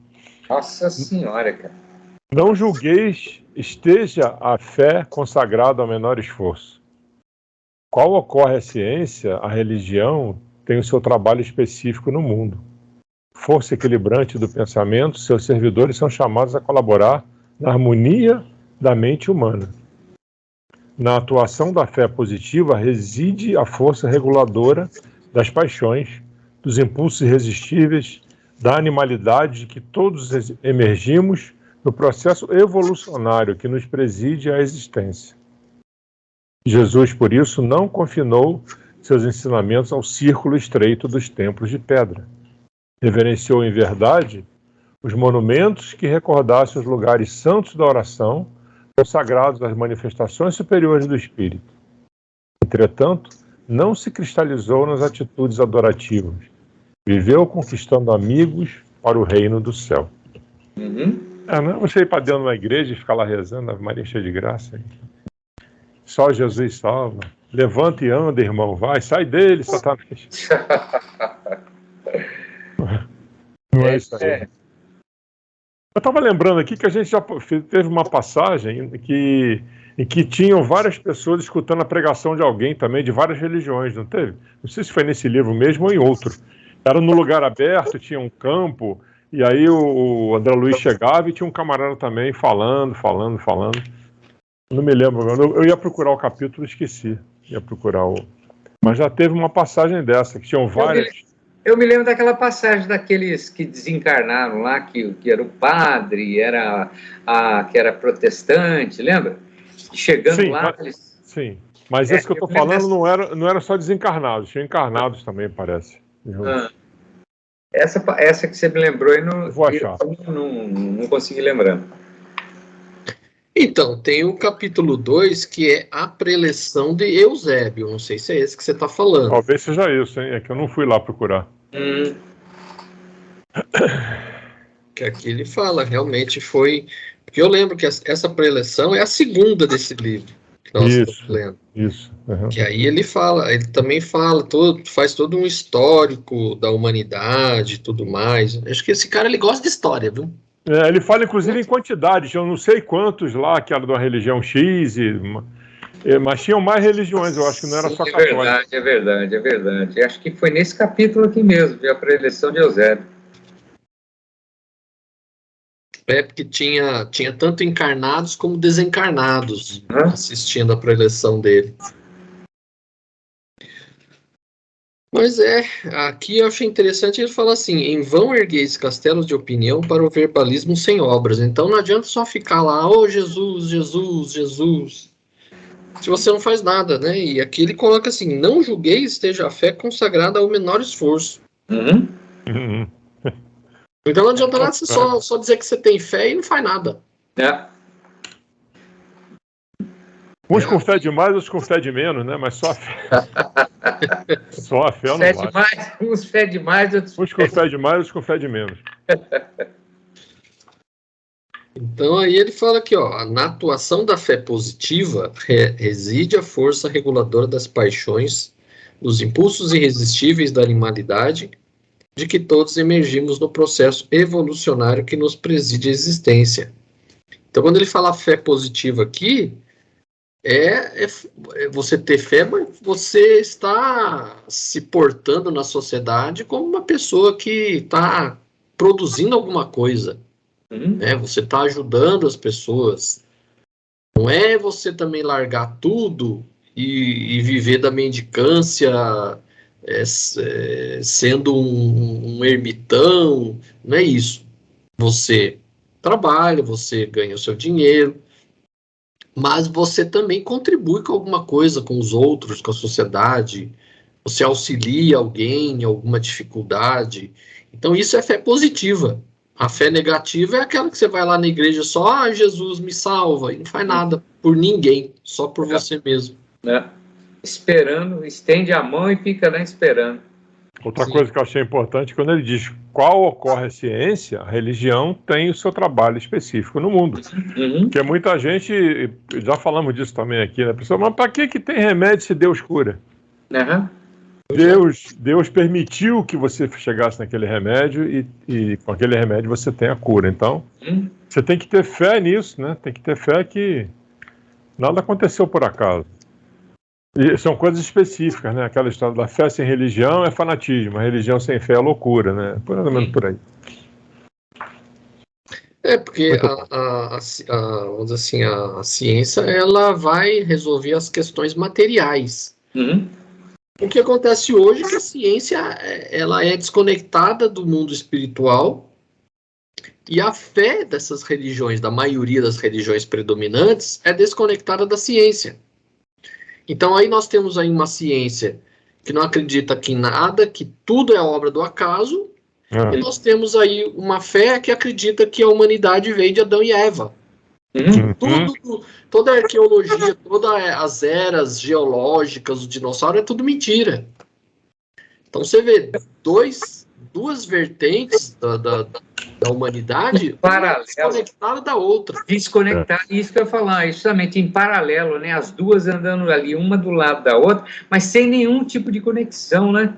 Nossa Senhora, cara. Não julgueis, esteja a fé consagrada ao menor esforço. Qual ocorre a ciência, a religião tem o seu trabalho específico no mundo. Força equilibrante do pensamento, seus servidores são chamados a colaborar na harmonia da mente humana. Na atuação da fé positiva reside a força reguladora das paixões, dos impulsos irresistíveis, da animalidade de que todos emergimos no processo evolucionário que nos preside à existência. Jesus, por isso, não confinou seus ensinamentos ao círculo estreito dos templos de pedra. Reverenciou, em verdade, os monumentos que recordassem os lugares santos da oração, consagrados às manifestações superiores do Espírito. Entretanto, não se cristalizou nas atitudes adorativas. Viveu conquistando amigos para o reino do céu. Não é você ir para dentro da igreja e ficar lá rezando, a Maria cheia de graça. Só Jesus salva. Levanta e anda, irmão. Vai, sai dele, Satanás. Não é isso aí. Eu estava lembrando aqui que a gente já teve uma passagem em que tinham várias pessoas escutando a pregação de alguém também, de várias religiões, não teve? Não sei se foi nesse livro mesmo ou em outro. Era no lugar aberto, tinha um campo, e aí o André Luiz chegava e tinha um camarada também falando. Não me lembro, eu ia procurar o capítulo e esqueci. Mas já teve uma passagem dessa, que tinham várias... Eu me lembro daquela passagem daqueles que desencarnaram lá, que era o padre, que era protestante, lembra? Chegando sim, lá... Sim, mas esse que eu estou falando não era só desencarnados, tinha encarnados também, parece. Essa que você me lembrou, vou achar. Não consegui lembrar. Então, tem o capítulo 2, que é a preleção de Eusébio. Não sei se é esse que você está falando. Talvez seja isso, hein? É que eu não fui lá procurar. Que aqui ele fala, realmente foi... Porque eu lembro que essa preleção é a segunda desse livro que nós estamos lendo. Isso. Uhum. Que aí ele também fala, faz todo um histórico da humanidade e tudo mais. Acho que esse cara, ele gosta de história, viu? Ele fala, inclusive, em quantidades. Eu não sei quantos lá, que era de uma religião X, mas tinham mais religiões, eu acho que não era só católica. É verdade. Acho que foi nesse capítulo aqui mesmo, de a preleção de Eusébio. Porque tinha tanto encarnados como desencarnados assistindo a preleção dele. Mas aqui eu achei interessante, ele fala assim: em vão ergueis castelos de opinião para o verbalismo sem obras. Então não adianta só ficar lá, Jesus, Jesus, Jesus, se você não faz nada, né? E aqui ele coloca assim: não julgueis esteja a fé consagrada ao menor esforço. Então não adianta nada você só dizer que você tem fé e não faz nada. Uns com fé demais, outros com fé de menos, né? Mas só a fé. Só a fé não vale. Uns fé demais, outros uns com fé demais, outros com fé de menos. Então aí ele fala aqui, na atuação da fé positiva reside a força reguladora das paixões, dos impulsos irresistíveis da animalidade, de que todos emergimos no processo evolucionário que nos preside a existência. Então quando ele fala fé positiva aqui, você ter fé, mas você está se portando na sociedade como uma pessoa que está produzindo alguma coisa. Né? Você está ajudando as pessoas. Não é você também largar tudo e viver da mendicância, sendo um ermitão. Não é isso. Você trabalha, você ganha o seu dinheiro, mas você também contribui com alguma coisa, com os outros, com a sociedade. Você auxilia alguém em alguma dificuldade. Então isso é fé positiva. A fé negativa é aquela que você vai lá na igreja só, Jesus me salva, e não faz nada por ninguém, só por você mesmo. Esperando, estende a mão e fica lá esperando. Outra coisa que eu achei importante, quando ele diz qual ocorre a ciência, a religião tem o seu trabalho específico no mundo. Porque muita gente, já falamos disso também aqui, né? Pessoal, mas para que tem remédio se Deus cura? Deus permitiu que você chegasse naquele remédio e com aquele remédio você tem a cura. Então, você tem que ter fé nisso, né? Tem que ter fé que nada aconteceu por acaso. E são coisas específicas, né? Aquela história da fé sem religião é fanatismo, a religião sem fé é loucura, né? Pelo menos por aí. Porque vamos dizer assim, a ciência ela vai resolver as questões materiais. O que acontece hoje é que a ciência ela é desconectada do mundo espiritual e a fé dessas religiões, da maioria das religiões predominantes, é desconectada da ciência. Então aí nós temos aí uma ciência que não acredita que nada, que tudo é obra do acaso, e nós temos aí uma fé que acredita que a humanidade veio de Adão e Eva. Toda a arqueologia, todas as eras geológicas, o dinossauro, é tudo mentira. Então você vê duas vertentes da humanidade, paralelo, desconectada da outra. Desconectar, isso que eu ia falar, justamente em paralelo, né? As duas andando ali, uma do lado da outra, mas sem nenhum tipo de conexão, né?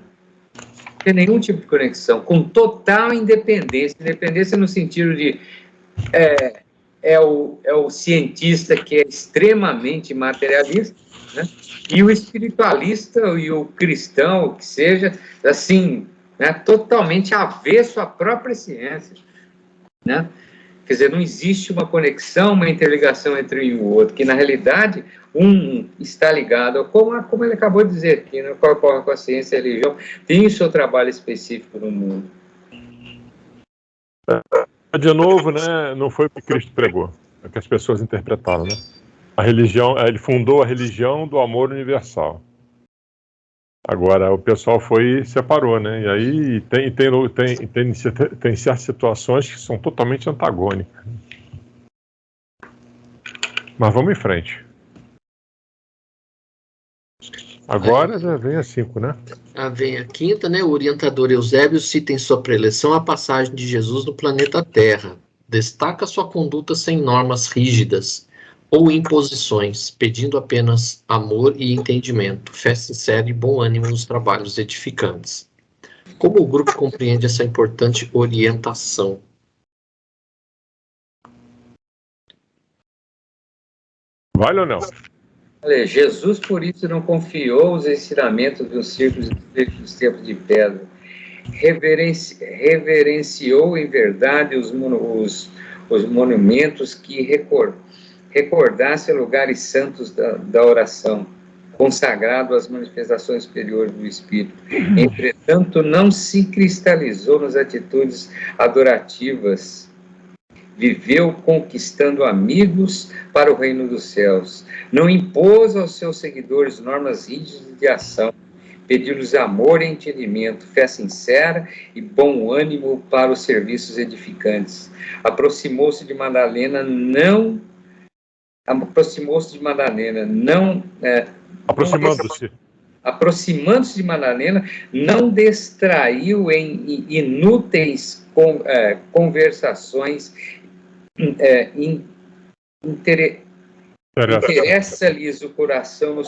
Sem nenhum tipo de conexão, com total independência. Independência no sentido de é o cientista que é extremamente materialista, né? E o espiritualista e o cristão, que seja, assim, né? Totalmente avesso à própria ciência, né? Quer dizer, não existe uma conexão, uma interligação entre um e o outro, que na realidade um está ligado, como ele acabou de dizer aqui, no qual ocorre com a ciência e a religião, tem o seu trabalho específico no mundo. De novo, né, não foi o que Cristo pregou, é o que as pessoas interpretaram, né? A religião, ele fundou a religião do amor universal. Agora, o pessoal foi e separou, né? E aí tem certas situações que são totalmente antagônicas. Mas vamos em frente. Agora já vem a 5, né? Vem a 5ª, né? O orientador Eusébio cita em sua preleção a passagem de Jesus no planeta Terra. Destaca sua conduta sem normas rígidas ou imposições, pedindo apenas amor e entendimento, fé sincera e bom ânimo nos trabalhos edificantes. Como o grupo compreende essa importante orientação? Vale ou não? Olha, Jesus, por isso, não confiou os ensinamentos dos círculos dos tempos de pedra. Reverenciou em verdade os monumentos que recordassem lugares santos da oração, consagrado às manifestações superiores do Espírito. Entretanto, não se cristalizou nas atitudes adorativas. Viveu conquistando amigos para o reino dos céus. Não impôs aos seus seguidores normas rígidas de ação. Pediu-lhes amor e entendimento, fé sincera e bom ânimo para os serviços edificantes. Aproximando-se de Madalena, não distraiu em inúteis conversações. Interessa-lhes o coração no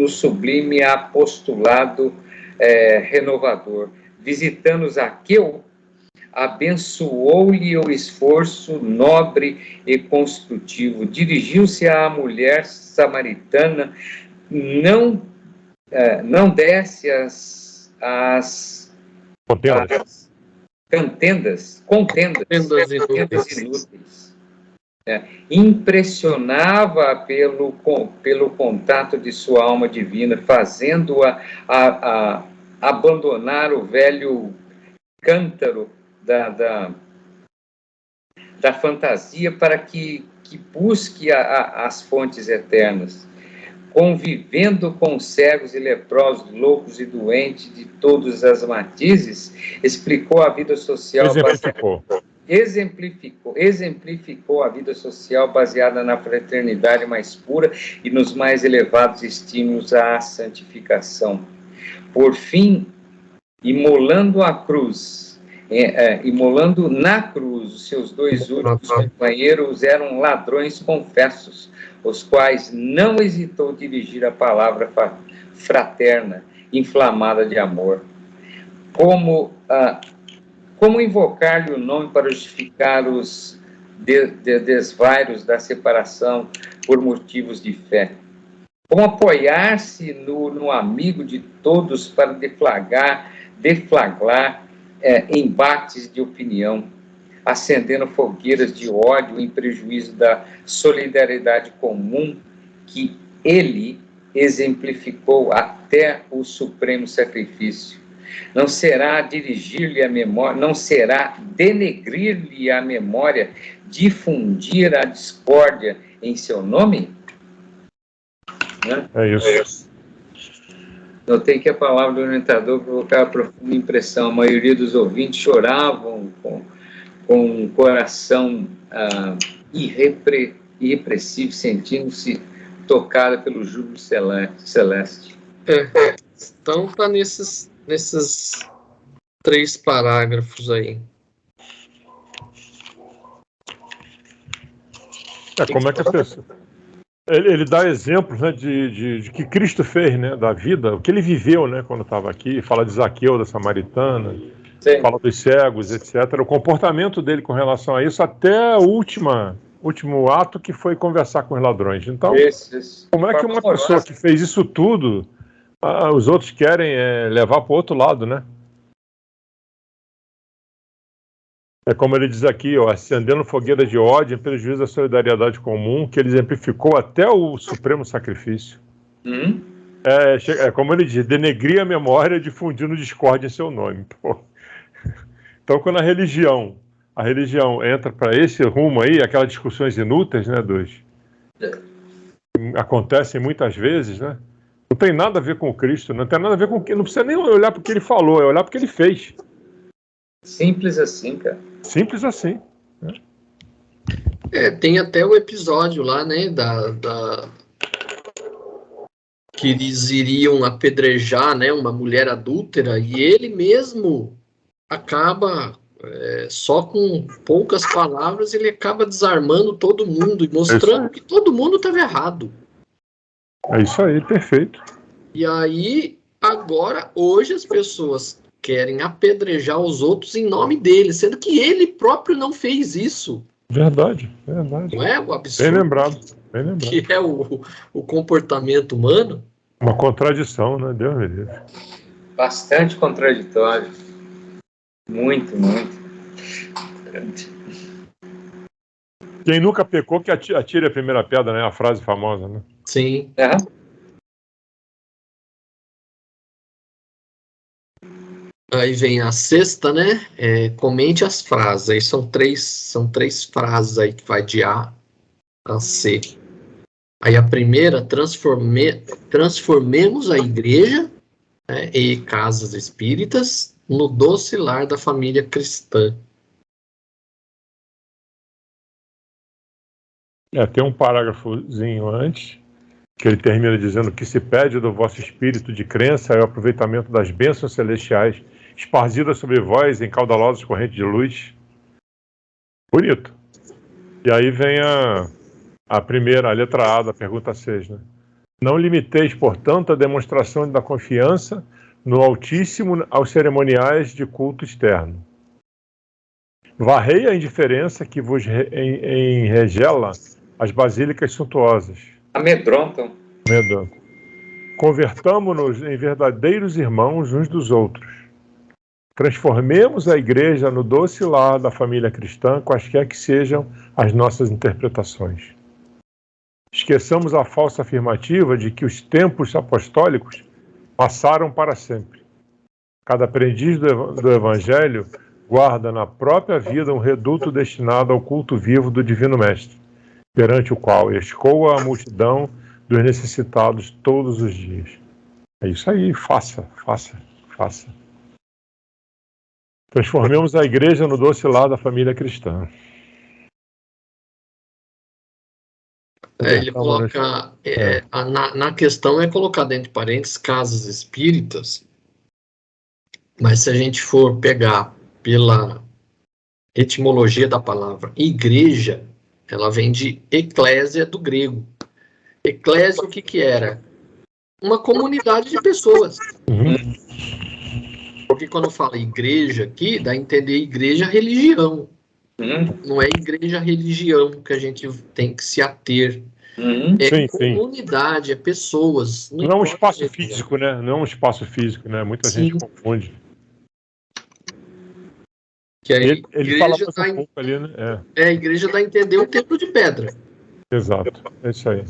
sublime apostolado renovador. Visitando Zaqueu, abençoou-lhe o esforço nobre e construtivo. Dirigiu-se à mulher samaritana, não desce as contendas inúteis. Impressionava pelo contato de sua alma divina, fazendo-a abandonar o velho cântaro da fantasia para que busque as fontes eternas. Convivendo com cegos e leprosos, loucos e doentes de todas as matizes, explicou a vida social. Exemplificou a vida social baseada na fraternidade mais pura e nos mais elevados estímulos à santificação. Por fim, imolando na cruz, os seus dois únicos companheiros eram ladrões confessos, os quais não hesitou dirigir a palavra fraterna, inflamada de amor. Como invocar-lhe o nome para justificar os desvairos da separação por motivos de fé? Como apoiar-se no amigo de todos para deflagrar embates de opinião, acendendo fogueiras de ódio em prejuízo da solidariedade comum que ele exemplificou até o supremo sacrifício? Não será denegrir-lhe a memória, difundir a discórdia em seu nome? Né? É isso. Notei que a palavra do orientador provocava profunda impressão. A maioria dos ouvintes choravam com um coração irrepressível, sentindo-se tocada pelo júbilo celeste. Então, está nesses 3 parágrafos aí. Como é que a pessoa... Ele dá exemplos, né, de que Cristo fez, né, da vida, o que ele viveu, né, quando estava aqui. Fala de Zaqueu, da Samaritana, fala dos cegos, etc. O comportamento dele com relação a isso até o último ato, que foi conversar com os ladrões. Então, como é que uma pessoa que fez isso tudo, os outros querem levar para o outro lado, né? É como ele diz aqui, ó, acendendo fogueira de ódio em prejuízo da solidariedade comum, que ele exemplificou até o supremo sacrifício. É como ele diz, denegrir a memória, difundindo discórdia em seu nome. Pô. Então, quando a religião entra para esse rumo aí, aquelas discussões inúteis, né, acontecem muitas vezes, né? Não tem nada a ver com o Cristo, não tem nada a ver com o que, não precisa nem olhar para o que ele falou, é olhar para o que ele fez. Simples assim, cara. Simples assim. Né? Tem até o episódio lá, né, que eles iriam apedrejar, né, uma mulher adúltera, e ele mesmo acaba, só com poucas palavras, ele acaba desarmando todo mundo e mostrando que todo mundo estava errado. É isso aí, perfeito. E aí, agora, hoje as pessoas querem apedrejar os outros em nome dele, sendo que ele próprio não fez isso. Verdade. Não é o absurdo? Bem lembrado. Que é o comportamento humano. Uma contradição, né? Deus me livre. Bastante contraditório. Muito. Quem nunca pecou que atire a primeira pedra, né? A frase famosa, né? Sim. Aí vem a sexta, né? Comente as frases. Aí são três frases aí que vai de A a C. Aí a primeira, transformemos a igreja, né, e casas espíritas no doce lar da família cristã. Tem um parágrafozinho antes, que ele termina dizendo que se pede do vosso espírito de crença é o aproveitamento das bênçãos celestiais esparzidas sobre vós em caudalosas correntes de luz. Bonito. E aí vem a primeira, a letra A da pergunta 6, né? Não limiteis, portanto, a demonstração da confiança no Altíssimo aos cerimoniais de culto externo. Varrei a indiferença que vos enregela as basílicas suntuosas. Amedrontam. Convertamo-nos em verdadeiros irmãos uns dos outros. Transformemos a igreja no doce lar da família cristã, quaisquer que sejam as nossas interpretações. Esqueçamos a falsa afirmativa de que os tempos apostólicos passaram para sempre. Cada aprendiz do Evangelho guarda na própria vida um reduto destinado ao culto vivo do Divino Mestre, perante o qual escoa a multidão dos necessitados todos os dias. É isso aí, faça. Transformemos a igreja no doce lar da família cristã. Ele coloca, na questão colocar dentro de parênteses casas espíritas, mas se a gente for pegar pela etimologia da palavra igreja, ela vem de eclésia do grego. Eclésia, o que era? Uma comunidade de pessoas. Porque quando fala igreja aqui, dá a entender igreja religião. Não é igreja religião que a gente tem que se ater. Comunidade, é pessoas. Não é um espaço físico, né? Não é um espaço físico, né? Muita gente confunde. Que ele fala um pouco ali, né? A igreja dá a entender o templo de pedra. Exato, é isso aí.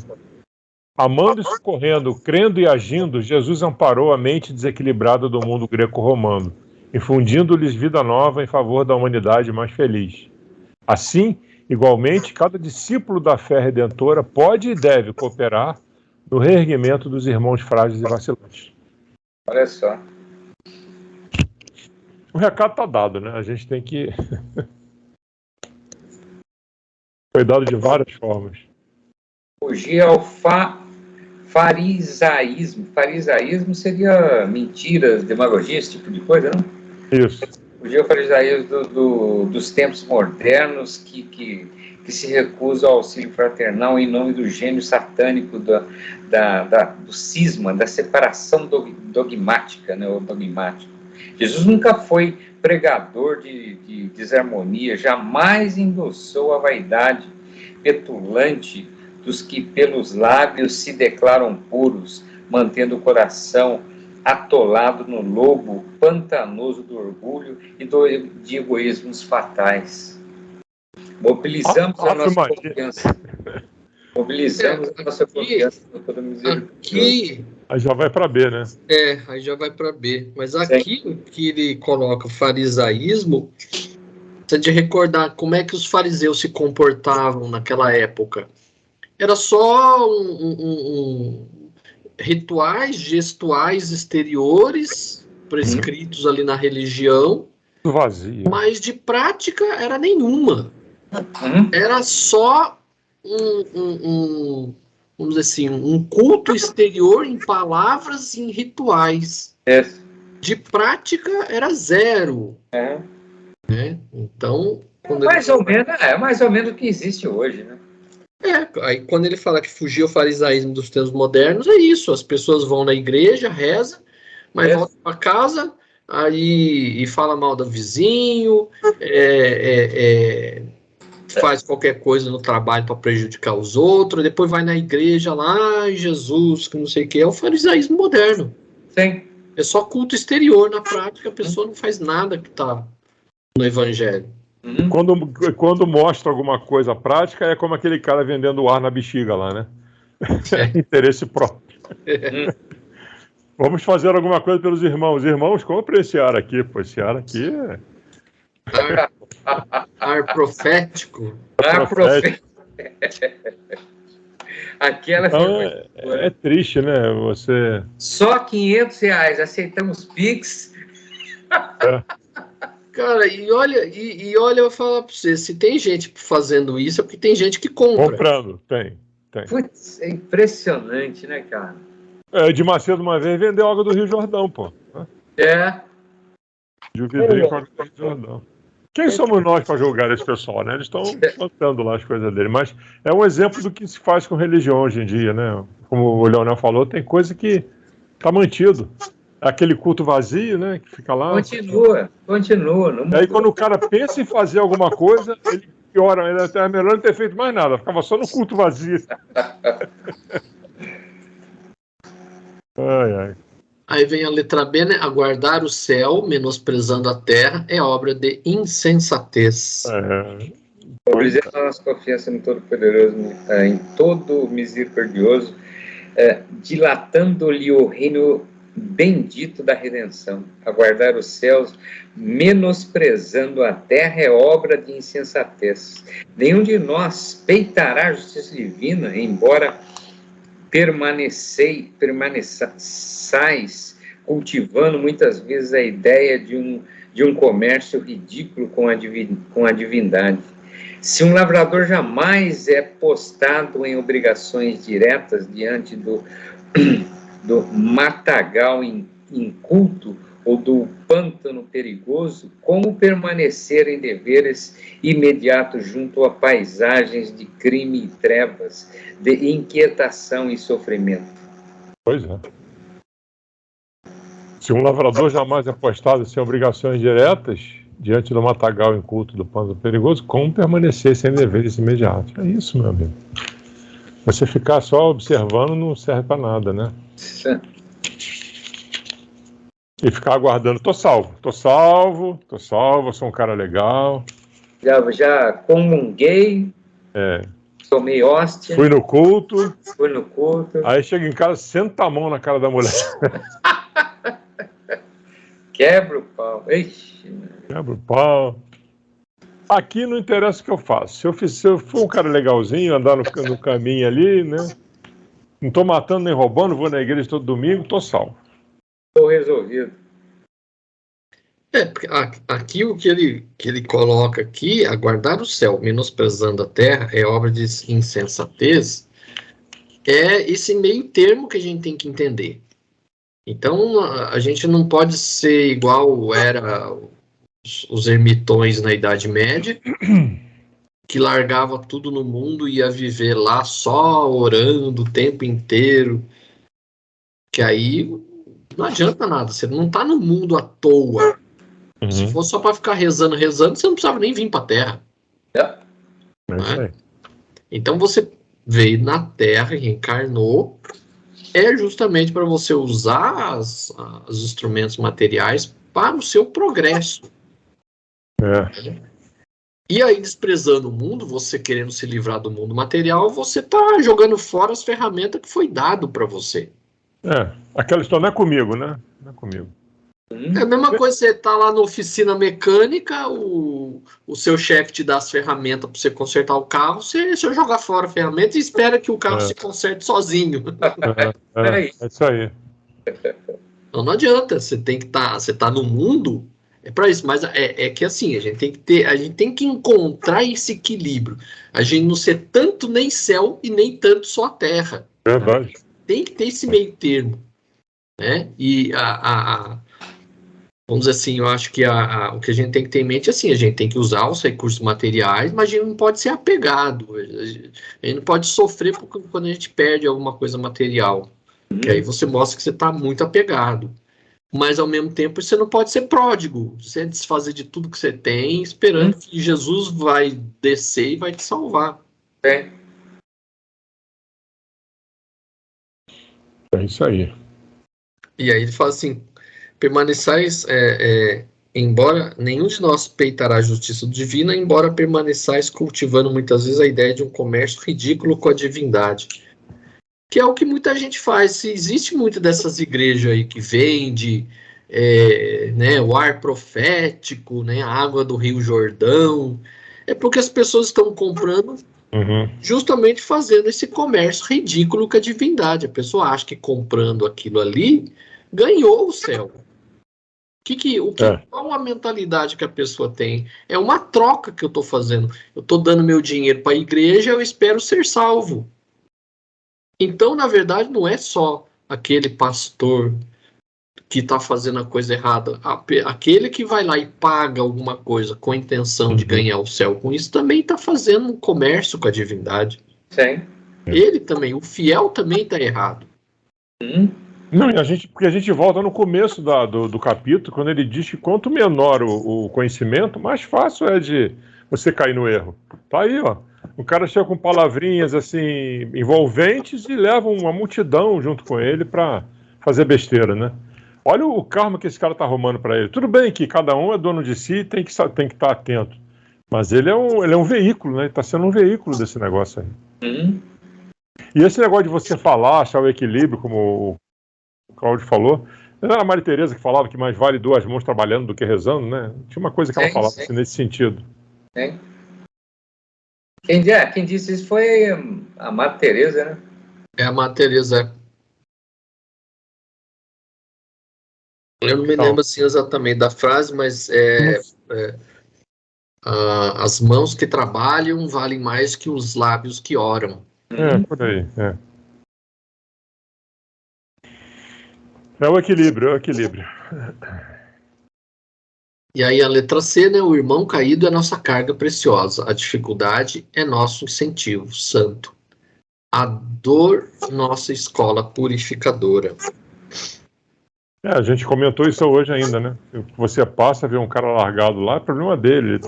Amando e socorrendo, crendo e agindo, Jesus amparou a mente desequilibrada do mundo greco-romano, infundindo-lhes vida nova em favor da humanidade mais feliz. Assim, igualmente, cada discípulo da fé redentora pode e deve cooperar no reerguimento dos irmãos frágeis e vacilantes. Olha só. O recado está dado, né? A gente tem que... Foi dado de várias formas. Fugir ao farisaísmo. Farisaísmo seria mentiras, demagogia, esse tipo de coisa, não? Isso. Fugir ao farisaísmo dos tempos modernos que que se recusa ao auxílio fraternal em nome do gênio satânico do cisma, da separação dogmática, né, ou dogmático. Jesus nunca foi pregador de desarmonia, jamais endossou a vaidade petulante dos que pelos lábios se declaram puros, mantendo o coração atolado no lobo pantanoso do orgulho e de egoísmos fatais. Mobilizamos a nossa confiança. Mobilizamos a nossa confiança no todo misericordioso. Aí já vai para B, né? Aí já vai para B. Mas aqui que ele coloca o farisaísmo, você de recordar como é que os fariseus se comportavam naquela época. Era só rituais gestuais exteriores prescritos ali na religião, vazio, mas de prática era nenhuma. Era só vamos dizer assim, um culto exterior em palavras e em rituais. De prática era zero. Né? Então, mais ou menos o que existe hoje, né? Aí quando ele fala que fugiu o farisaísmo dos tempos modernos, é isso. As pessoas vão na igreja, reza, mas voltam para casa, aí e fala mal do vizinho, faz qualquer coisa no trabalho para prejudicar os outros, depois vai na igreja lá, Jesus, que não sei o que, é o farisaísmo moderno. Sim. É só culto exterior, na prática a pessoa não faz nada que está no evangelho. Quando mostra alguma coisa prática, é como aquele cara vendendo ar na bexiga lá, né? Interesse próprio. Vamos fazer alguma coisa pelos irmãos. Irmãos, compre esse ar aqui, pô. Esse ar aqui é... Ar profético. Ar profético. Aquela então, é triste, né? Você... Só R$500, aceitamos Pix. Cara, e olha, eu vou falar para você, se tem gente fazendo isso, é porque tem gente que compra. Comprando, tem. Putz, é impressionante, né, cara? De Macedo uma vez vendeu água do Rio Jordão, pô. De um vidrinho com água do Rio Jordão. Quem somos nós para julgar esse pessoal, né? Eles estão plantando lá as coisas dele. Mas é um exemplo do que se faz com religião hoje em dia, né? Como o Leonel falou, tem coisa que está mantido. Aquele culto vazio, né? Que fica lá. Continua. E aí quando o cara pensa em fazer alguma coisa, ele piora. Ele até é melhor não ter feito mais nada. Ficava só no culto vazio. Ai. Aí vem a letra B, né? Aguardar o céu, menosprezando a terra, é obra de insensatez. Mobilizando a nossa confiança no Todo-Poderoso, em todo misericordioso, dilatando-lhe o reino bendito da redenção. Aguardar os céus, menosprezando a terra, é obra de insensatez. Nenhum de nós peitará a justiça divina, embora permaneçais cultivando muitas vezes a ideia de um comércio ridículo com a divindade. Se um lavrador jamais é postado em obrigações diretas diante do matagal inculto ou do pântano perigoso, como permanecer em deveres imediatos junto a paisagens de crime e trevas, de inquietação e sofrimento? Pois é. Se um lavrador jamais é postado sem obrigações diretas diante do matagal inculto do pântano perigoso, como permanecer sem deveres imediatos? É isso, meu amigo. Você ficar só observando não serve para nada, né? E ficar aguardando, tô salvo, sou um cara legal. Já comunguei, tomei hóstia. Fui no culto. Aí chega em casa, senta a mão na cara da mulher. Quebra o pau. Quebra o pau. Aqui não interessa o que eu faço. Se eu for um cara legalzinho, andar no caminho ali, né? Não tô matando nem roubando, vou na igreja todo domingo, tô salvo. Estou resolvido. Porque aqui o que ele coloca aqui, aguardar o céu, menosprezando a terra, é obra de insensatez, é esse meio termo que a gente tem que entender. Então, a gente não pode ser igual era os ermitões na Idade Média, que largava tudo no mundo e ia viver lá só orando o tempo inteiro, que aí não adianta nada, você não está no mundo à toa. Se fosse só para ficar rezando, você não precisava nem vir para a Terra. Né? Então você veio na Terra e reencarnou, justamente para você usar os instrumentos materiais para o seu progresso. E aí, desprezando o mundo, você querendo se livrar do mundo material, você está jogando fora as ferramentas que foi dado para você. Aquela história não é comigo, né? Não é comigo. É a mesma coisa, você tá lá na oficina mecânica, o seu chefe te dá as ferramentas para você consertar o carro, você joga fora a ferramenta e espera que o carro se conserte sozinho. É isso aí. Não adianta, você tem que você tá no mundo, é para isso, mas é que assim, a gente tem que encontrar esse equilíbrio. A gente não ser tanto nem céu e nem tanto só terra. Verdade. Tem que ter esse meio termo, né? E vamos dizer assim, eu acho que o que a gente tem que ter em mente é assim, a gente tem que usar os recursos materiais, mas a gente não pode ser apegado, a gente não pode sofrer quando a gente perde alguma coisa material, que aí você mostra que você está muito apegado, mas ao mesmo tempo você não pode ser pródigo, você desfazer de tudo que você tem, esperando que Jesus vai descer e vai te salvar. É isso aí. E aí ele fala assim, permaneçais, embora nenhum de nós peitará a justiça divina, embora permaneçais cultivando muitas vezes a ideia de um comércio ridículo com a divindade. Que é o que muita gente faz. Se existe muita dessas igrejas aí que vende né, o ar profético, né, a água do Rio Jordão, é porque as pessoas estão comprando justamente fazendo esse comércio ridículo com a divindade. A pessoa acha que comprando aquilo ali ganhou o céu. Qual a mentalidade que a pessoa tem? É uma troca que eu estou fazendo. Eu estou dando meu dinheiro para a igreja, eu espero ser salvo. Então, na verdade, não é só aquele pastor que está fazendo a coisa errada. Aquele que vai lá e paga alguma coisa com a intenção de ganhar o céu com isso também está fazendo um comércio com a divindade. Sim. Ele também, o fiel também está errado. Não, porque a gente volta no começo do capítulo, quando ele diz que quanto menor o conhecimento, mais fácil é de você cair no erro. Tá aí, ó. O cara chega com palavrinhas assim envolventes e leva uma multidão junto com ele para fazer besteira, né? Olha o karma que esse cara tá arrumando para ele. Tudo bem que cada um é dono de si e tem que estar atento. Mas ele é um veículo, né? Ele tá sendo um veículo desse negócio aí. E esse negócio de você falar, achar o equilíbrio, como o Cláudio falou, era a Maria Teresa que falava que mais vale duas mãos trabalhando do que rezando, né? Tinha uma coisa que ela falava assim, nesse sentido. Sim. Quem disse isso foi a Maria Teresa, né? É a Maria Teresa. Eu não me lembro assim exatamente da frase, mas as mãos que trabalham valem mais que os lábios que oram. Por aí, É o equilíbrio. E aí a letra C, né? O irmão caído é nossa carga preciosa. A dificuldade é nosso incentivo santo. A dor, nossa escola purificadora. A gente comentou isso hoje ainda, né? Você passa a ver um cara largado lá, é problema dele.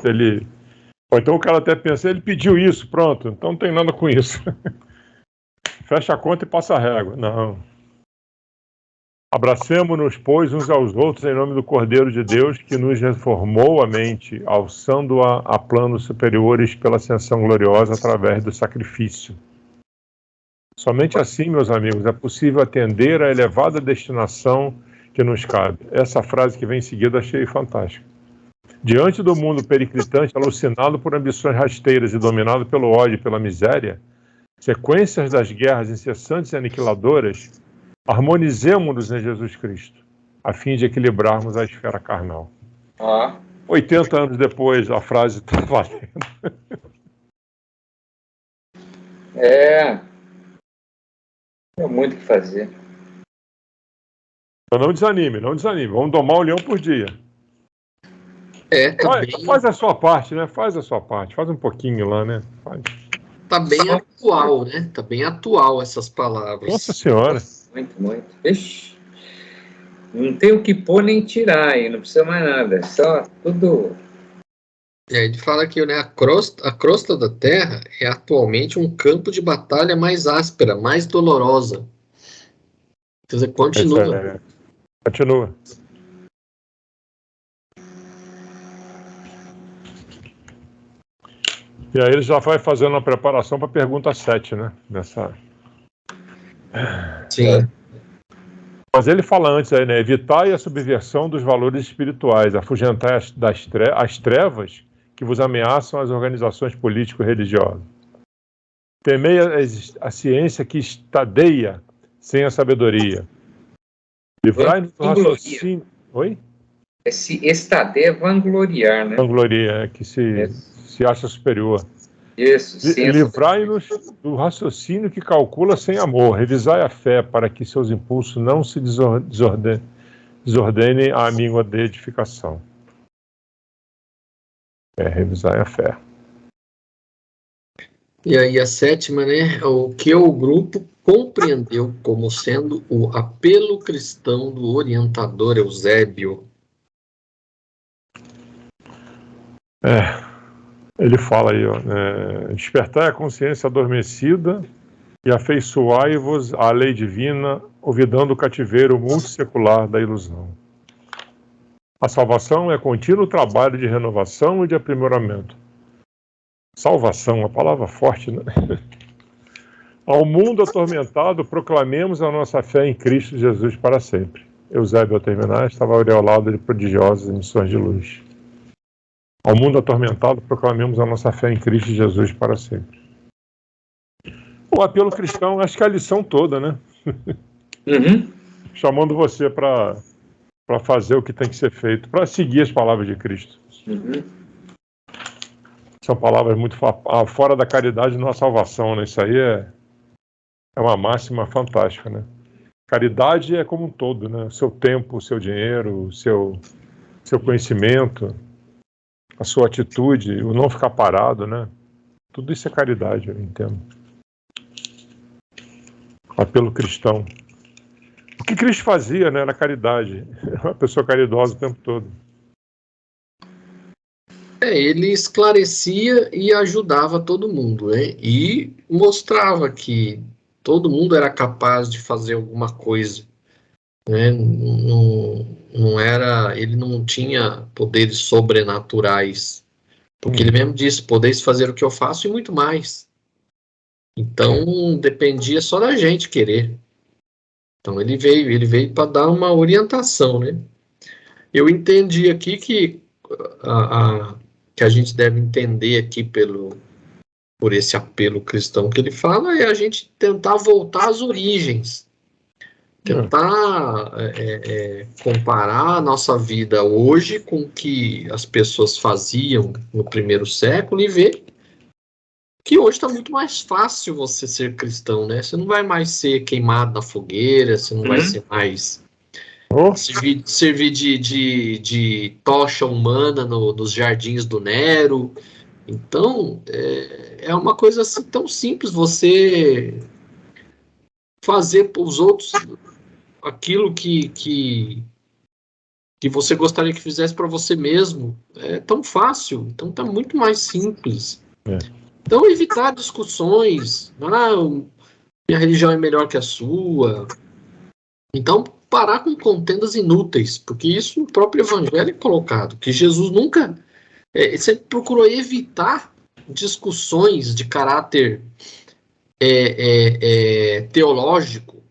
Ou então o cara até pensa, ele pediu isso, pronto, então não tem nada com isso. Fecha a conta e passa a régua. Não. Abracemo-nos, pois, uns aos outros em nome do Cordeiro de Deus, que nos reformou a mente, alçando-a a planos superiores pela ascensão gloriosa através do sacrifício. Somente assim, meus amigos, é possível atender à elevada destinação que nos cabe. Essa frase que vem em seguida achei fantástica. Diante do mundo periclitante, alucinado por ambições rasteiras e dominado pelo ódio e pela miséria, sequências das guerras incessantes e aniquiladoras, harmonizemo-nos em Jesus Cristo, a fim de equilibrarmos a esfera carnal. 80 anos depois, a frase está valendo. Tem muito o que fazer. Então não desanime. Vamos domar um leão por dia. Faz a sua parte, né? Faz a sua parte. Faz um pouquinho lá, né? Tá bem atual, né? Tá bem atual essas palavras. Nossa Senhora. Muito. Ixi. Não tem o que pôr nem tirar aí, não precisa mais nada. É só tudo... E aí ele fala que, né, a crosta da Terra é atualmente um campo de batalha mais áspera, mais dolorosa. Quer dizer, continua. Continua. E aí ele já vai fazendo a preparação para a pergunta 7, né? Sim. Mas ele fala antes aí, né? Evitai a subversão dos valores espirituais, afugentai as trevas que vos ameaçam as organizações político-religiosas. Temei a ciência que estadeia sem a sabedoria. Livrai-nos do raciocínio... Oi? Esse estadeia é vangloriar, né? Vangloriar, que se acha superior. Isso. Livrai-nos do raciocínio que calcula sem amor. Revisai a fé para que seus impulsos não se desordenem à míngua de edificação. Revisai a fé. E aí a 7ª, né? O que o grupo compreendeu como sendo o apelo cristão do orientador Eusébio. Ele fala aí, despertai a consciência adormecida e afeiçoai-vos à lei divina, olvidando o cativeiro multissecular da ilusão. A salvação é contínuo trabalho de renovação e de aprimoramento. Salvação, uma palavra forte, né? Ao mundo atormentado, proclamemos a nossa fé em Cristo Jesus para sempre. Eusébio, ao terminar, estava aureolado de prodigiosas emissões de luz. Ao mundo atormentado, proclamemos a nossa fé em Cristo Jesus para sempre. O apelo cristão, acho que é a lição toda, né? Uhum. Chamando você para fazer o que tem que ser feito, para seguir as palavras de Cristo. Uhum. São palavras muito fora da caridade não há salvação, né? Isso aí é uma máxima fantástica, né? Caridade é como um todo, né? O seu tempo, o seu dinheiro, o seu conhecimento, a sua atitude, o não ficar parado, né? Tudo isso é caridade, eu entendo. Apelo cristão. O que Cristo fazia, né, era caridade. Uma pessoa caridosa o tempo todo. Ele esclarecia e ajudava todo mundo, né? E mostrava que todo mundo era capaz de fazer alguma coisa, né? Não era, ele não tinha poderes sobrenaturais, porque ele mesmo disse, podeis fazer o que eu faço e muito mais. Então dependia só da gente querer. Então ele veio para dar uma orientação, né? Eu entendi aqui que a gente deve entender aqui por esse apelo cristão que ele fala é a gente tentar voltar às origens, tentar comparar a nossa vida hoje com o que as pessoas faziam no primeiro século e ver que hoje está muito mais fácil você ser cristão, né? Você não vai mais ser queimado na fogueira, você não vai ser mais servir de tocha humana nos jardins do Nero. Então, é uma coisa assim tão simples, você fazer para os outros aquilo que você gostaria que fizesse para você mesmo. É tão fácil, então está muito mais simples. Então, evitar discussões, minha religião é melhor que a sua. Então, parar com contendas inúteis, porque isso no próprio evangelho é colocado, que Jesus nunca... sempre procurou evitar discussões de caráter teológico,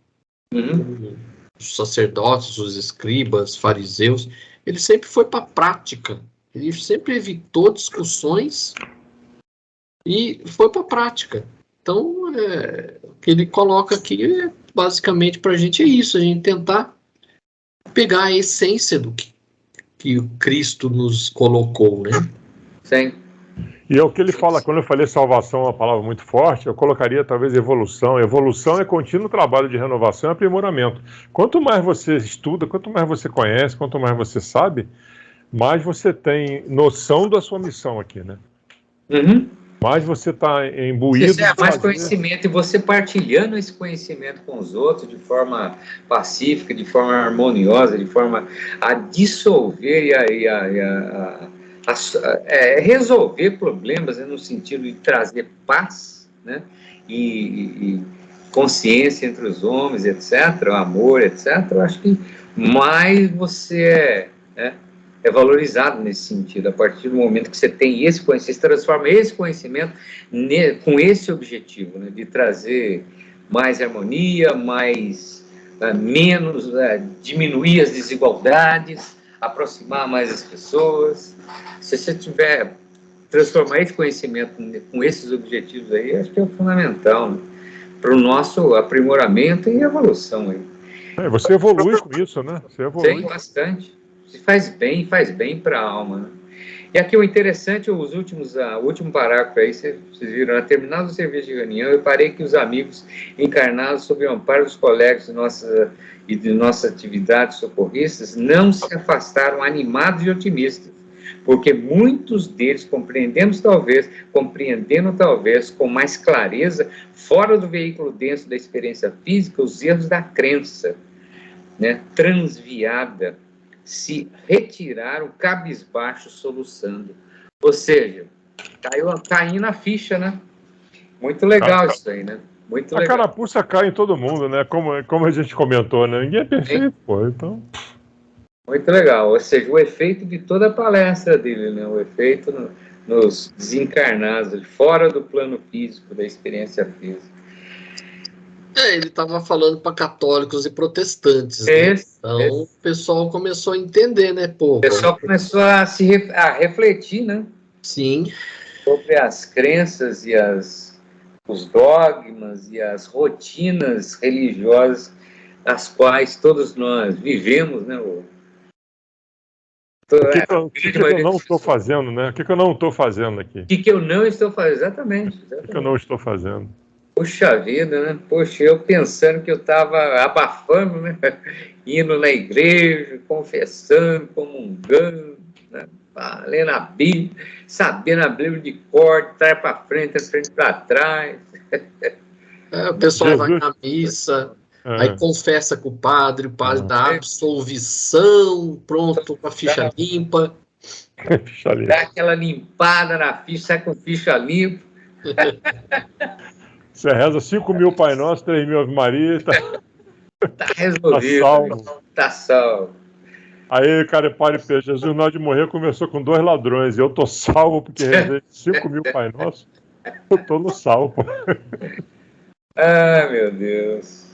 os sacerdotes, os escribas, fariseus. Ele sempre foi para a prática, ele sempre evitou discussões e foi para a prática. Então, o que ele coloca aqui, basicamente, para a gente é isso, a gente tentar pegar a essência do que o Cristo nos colocou, né? Sim. E é o que ele fala, quando eu falei salvação é uma palavra muito forte, eu colocaria talvez evolução. Evolução é contínuo trabalho de renovação e aprimoramento. Quanto mais você estuda, quanto mais você conhece, quanto mais você sabe, mais você tem noção da sua missão aqui, né? Uhum. Mais você está imbuído. Isso é mais conhecimento, e você partilhando esse conhecimento com os outros de forma pacífica, de forma harmoniosa, de forma a dissolver e resolver problemas, né, no sentido de trazer paz, né, e consciência entre os homens, etc., o amor, etc., eu acho que mais você é valorizado nesse sentido, a partir do momento que você tem esse conhecimento, você transforma esse conhecimento com esse objetivo, né, de trazer mais harmonia, menos, diminuir as desigualdades, aproximar mais as pessoas. Se você tiver, transformar esse conhecimento com esses objetivos aí, acho que é fundamental, né, para o nosso aprimoramento e evolução aí. Você evolui com isso, né? Você evolui. Sim, bastante. Faz bem para a alma, né? E aqui o interessante, o último parágrafo aí, vocês viram, terminado o serviço de reunião, eu parei que os amigos encarnados sob o amparo dos colegas de nossas atividades socorristas não se afastaram animados e otimistas, porque muitos deles compreendendo talvez com mais clareza, fora do veículo denso da experiência física, os erros da crença, né, transviada, se retiraram cabisbaixo, soluçando. Ou seja, caindo a ficha, né? Muito legal isso aí, né? Muito legal. A carapuça cai em todo mundo, né? Como a gente comentou, né? Ninguém é perfeito, pô, então... Muito legal. Ou seja, o efeito de toda a palestra dele, né? O efeito nos desencarnados, fora do plano físico, da experiência física. Ele estava falando para católicos e protestantes, né? Então o pessoal começou a entender, né? Pô, o pessoal começou a refletir, né? Sim. Sobre as crenças e os dogmas e as rotinas religiosas as quais todos nós vivemos, né? O que eu não estou fazendo, né? O que eu não estou fazendo aqui? O que eu não estou fazendo, exatamente. O que eu não estou fazendo? Puxa vida, né? Poxa, eu pensando que eu estava abafando, né? Indo na igreja, confessando, comungando, né? Lendo a Bíblia, sabendo a Bíblia de cor, de trás para frente para trás. O pessoal vai na missa, aí confessa com o padre dá absolvição, pronto, com a ficha limpa. Dá aquela limpada na ficha, sai com ficha limpa. Você reza 5.000 Pai Nosso, 3.000 Ave Maria, tá resolvido. Tá salvo. Tá salvo. Aí, cara, para e pensa, Jesus, na hora de morrer, começou com 2 ladrões, e eu tô salvo porque rezei 5.000 Pai Nosso, eu tô no salvo. Ah, meu Deus.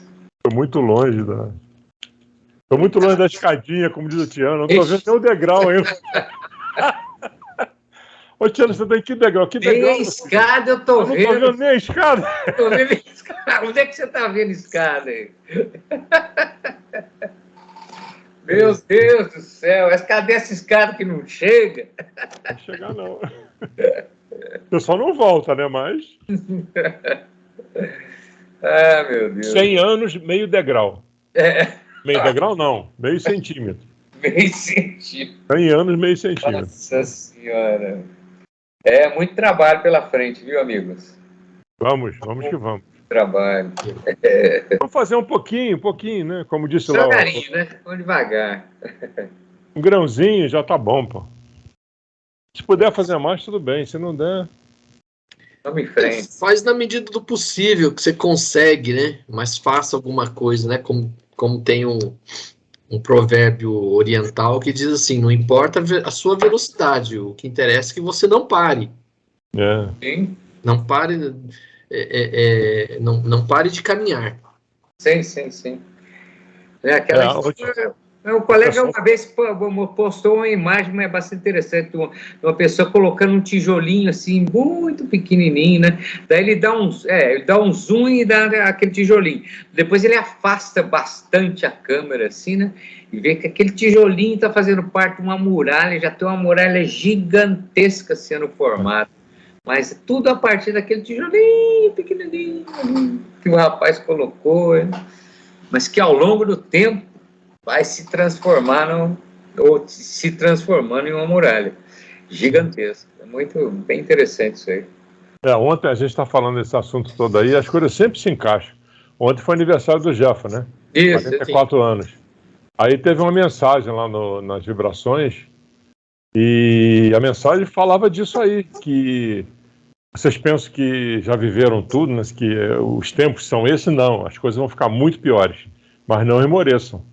Tô muito longe da escadinha, como diz o Tiano, não tô vendo nem o degrau ainda. Ô, Tiano, você tem que degrau? Que degrau? Nem a escada eu tô vendo. Não tô vendo nem a escada. Tô vendo a escada. Onde é que você tá vendo a escada aí? Meu Deus do céu, cadê essa escada que não chega? Não chegar, não. O pessoal não volta, né, mas... Ah, meu Deus. 100 anos, meio degrau. Meio degrau, não. Meio centímetro. Meio centímetro. 100 anos, meio centímetro. Nossa Senhora. É muito trabalho pela frente, viu, amigos? Vamos que vamos. Trabalho. Vamos fazer um pouquinho, né? Como disse lá. Devagarinho, né? Vamos devagar. Um grãozinho já tá bom, pô. Se puder fazer mais, tudo bem. Se não der... Vamos em frente. Faz na medida do possível que você consegue, né? Mas faça alguma coisa, né? Como tem um provérbio oriental que diz assim, não importa a sua velocidade, o que interessa é que você não pare. Sim. Não pare, não pare de caminhar. Sim. Um colega uma vez postou uma imagem bastante interessante, uma pessoa colocando um tijolinho assim, muito pequenininho, né? Daí ele dá um zoom e dá aquele tijolinho. Depois ele afasta bastante a câmera, assim, né? E vê que aquele tijolinho está fazendo parte de uma muralha, já tem uma muralha gigantesca sendo formada. Mas tudo a partir daquele tijolinho pequenininho que o rapaz colocou, né? Mas que ao longo do tempo vai se transformar ou se transformando em uma muralha gigantesca. É bem interessante isso aí. Ontem a gente está falando desse assunto todo aí, as coisas sempre se encaixam. Ontem foi aniversário do Jeff, né? Isso, 44 anos. Aí teve uma mensagem lá nas vibrações, e a mensagem falava disso aí, que vocês pensam que já viveram tudo, né, que os tempos são esses? Não, as coisas vão ficar muito piores. Mas não esmoreçam.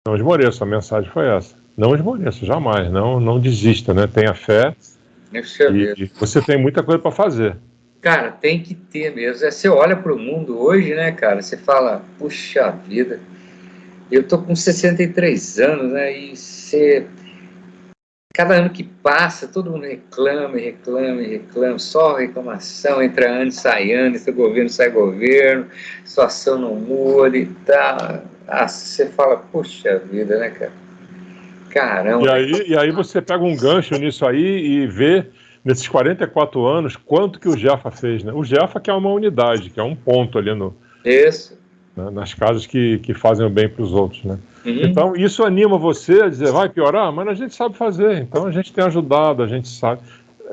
Não esmoreçam, a mensagem foi essa. Não esmoreçam, jamais. Não desista, né? Tenha fé. E você tem muita coisa para fazer. Cara, tem que ter mesmo. Você olha para o mundo hoje, né, cara? Você fala, puxa vida, eu tô com 63 anos, né? E cada ano que passa, todo mundo reclama, só reclamação, entra ano e sai ano, entra governo, sai governo, situação não muda e tal. Você fala, puxa vida, né, cara? Caramba. E aí você pega um gancho nisso aí e vê, nesses 44 anos, quanto que o Jefa fez, né? O Jefa que é uma unidade, que é um ponto ali Isso. Nas casas que fazem o bem para os outros, né? Uhum. Então, isso anima você a dizer, vai piorar? Mas a gente sabe fazer, então a gente tem ajudado, a gente sabe.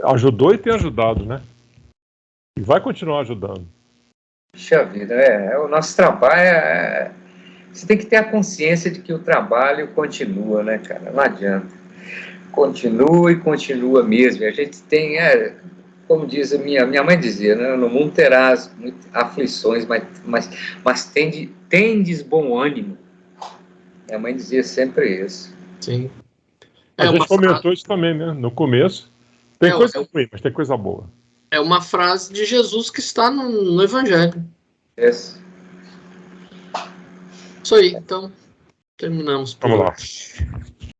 Ajudou e tem ajudado, né? E vai continuar ajudando. Puxa vida, o nosso trabalho você tem que ter a consciência de que o trabalho continua, né, cara? Não adianta. Continua e continua mesmo. A gente tem, como diz minha mãe dizia, né? No mundo terás aflições, mas tendes bom ânimo. Minha mãe dizia sempre isso. Sim. A gente comentou isso também, né? No começo. Tem coisa ruim, mas tem coisa boa. É uma frase de Jesus que está no Evangelho. Isso. Isso aí, então terminamos por Vamos lá.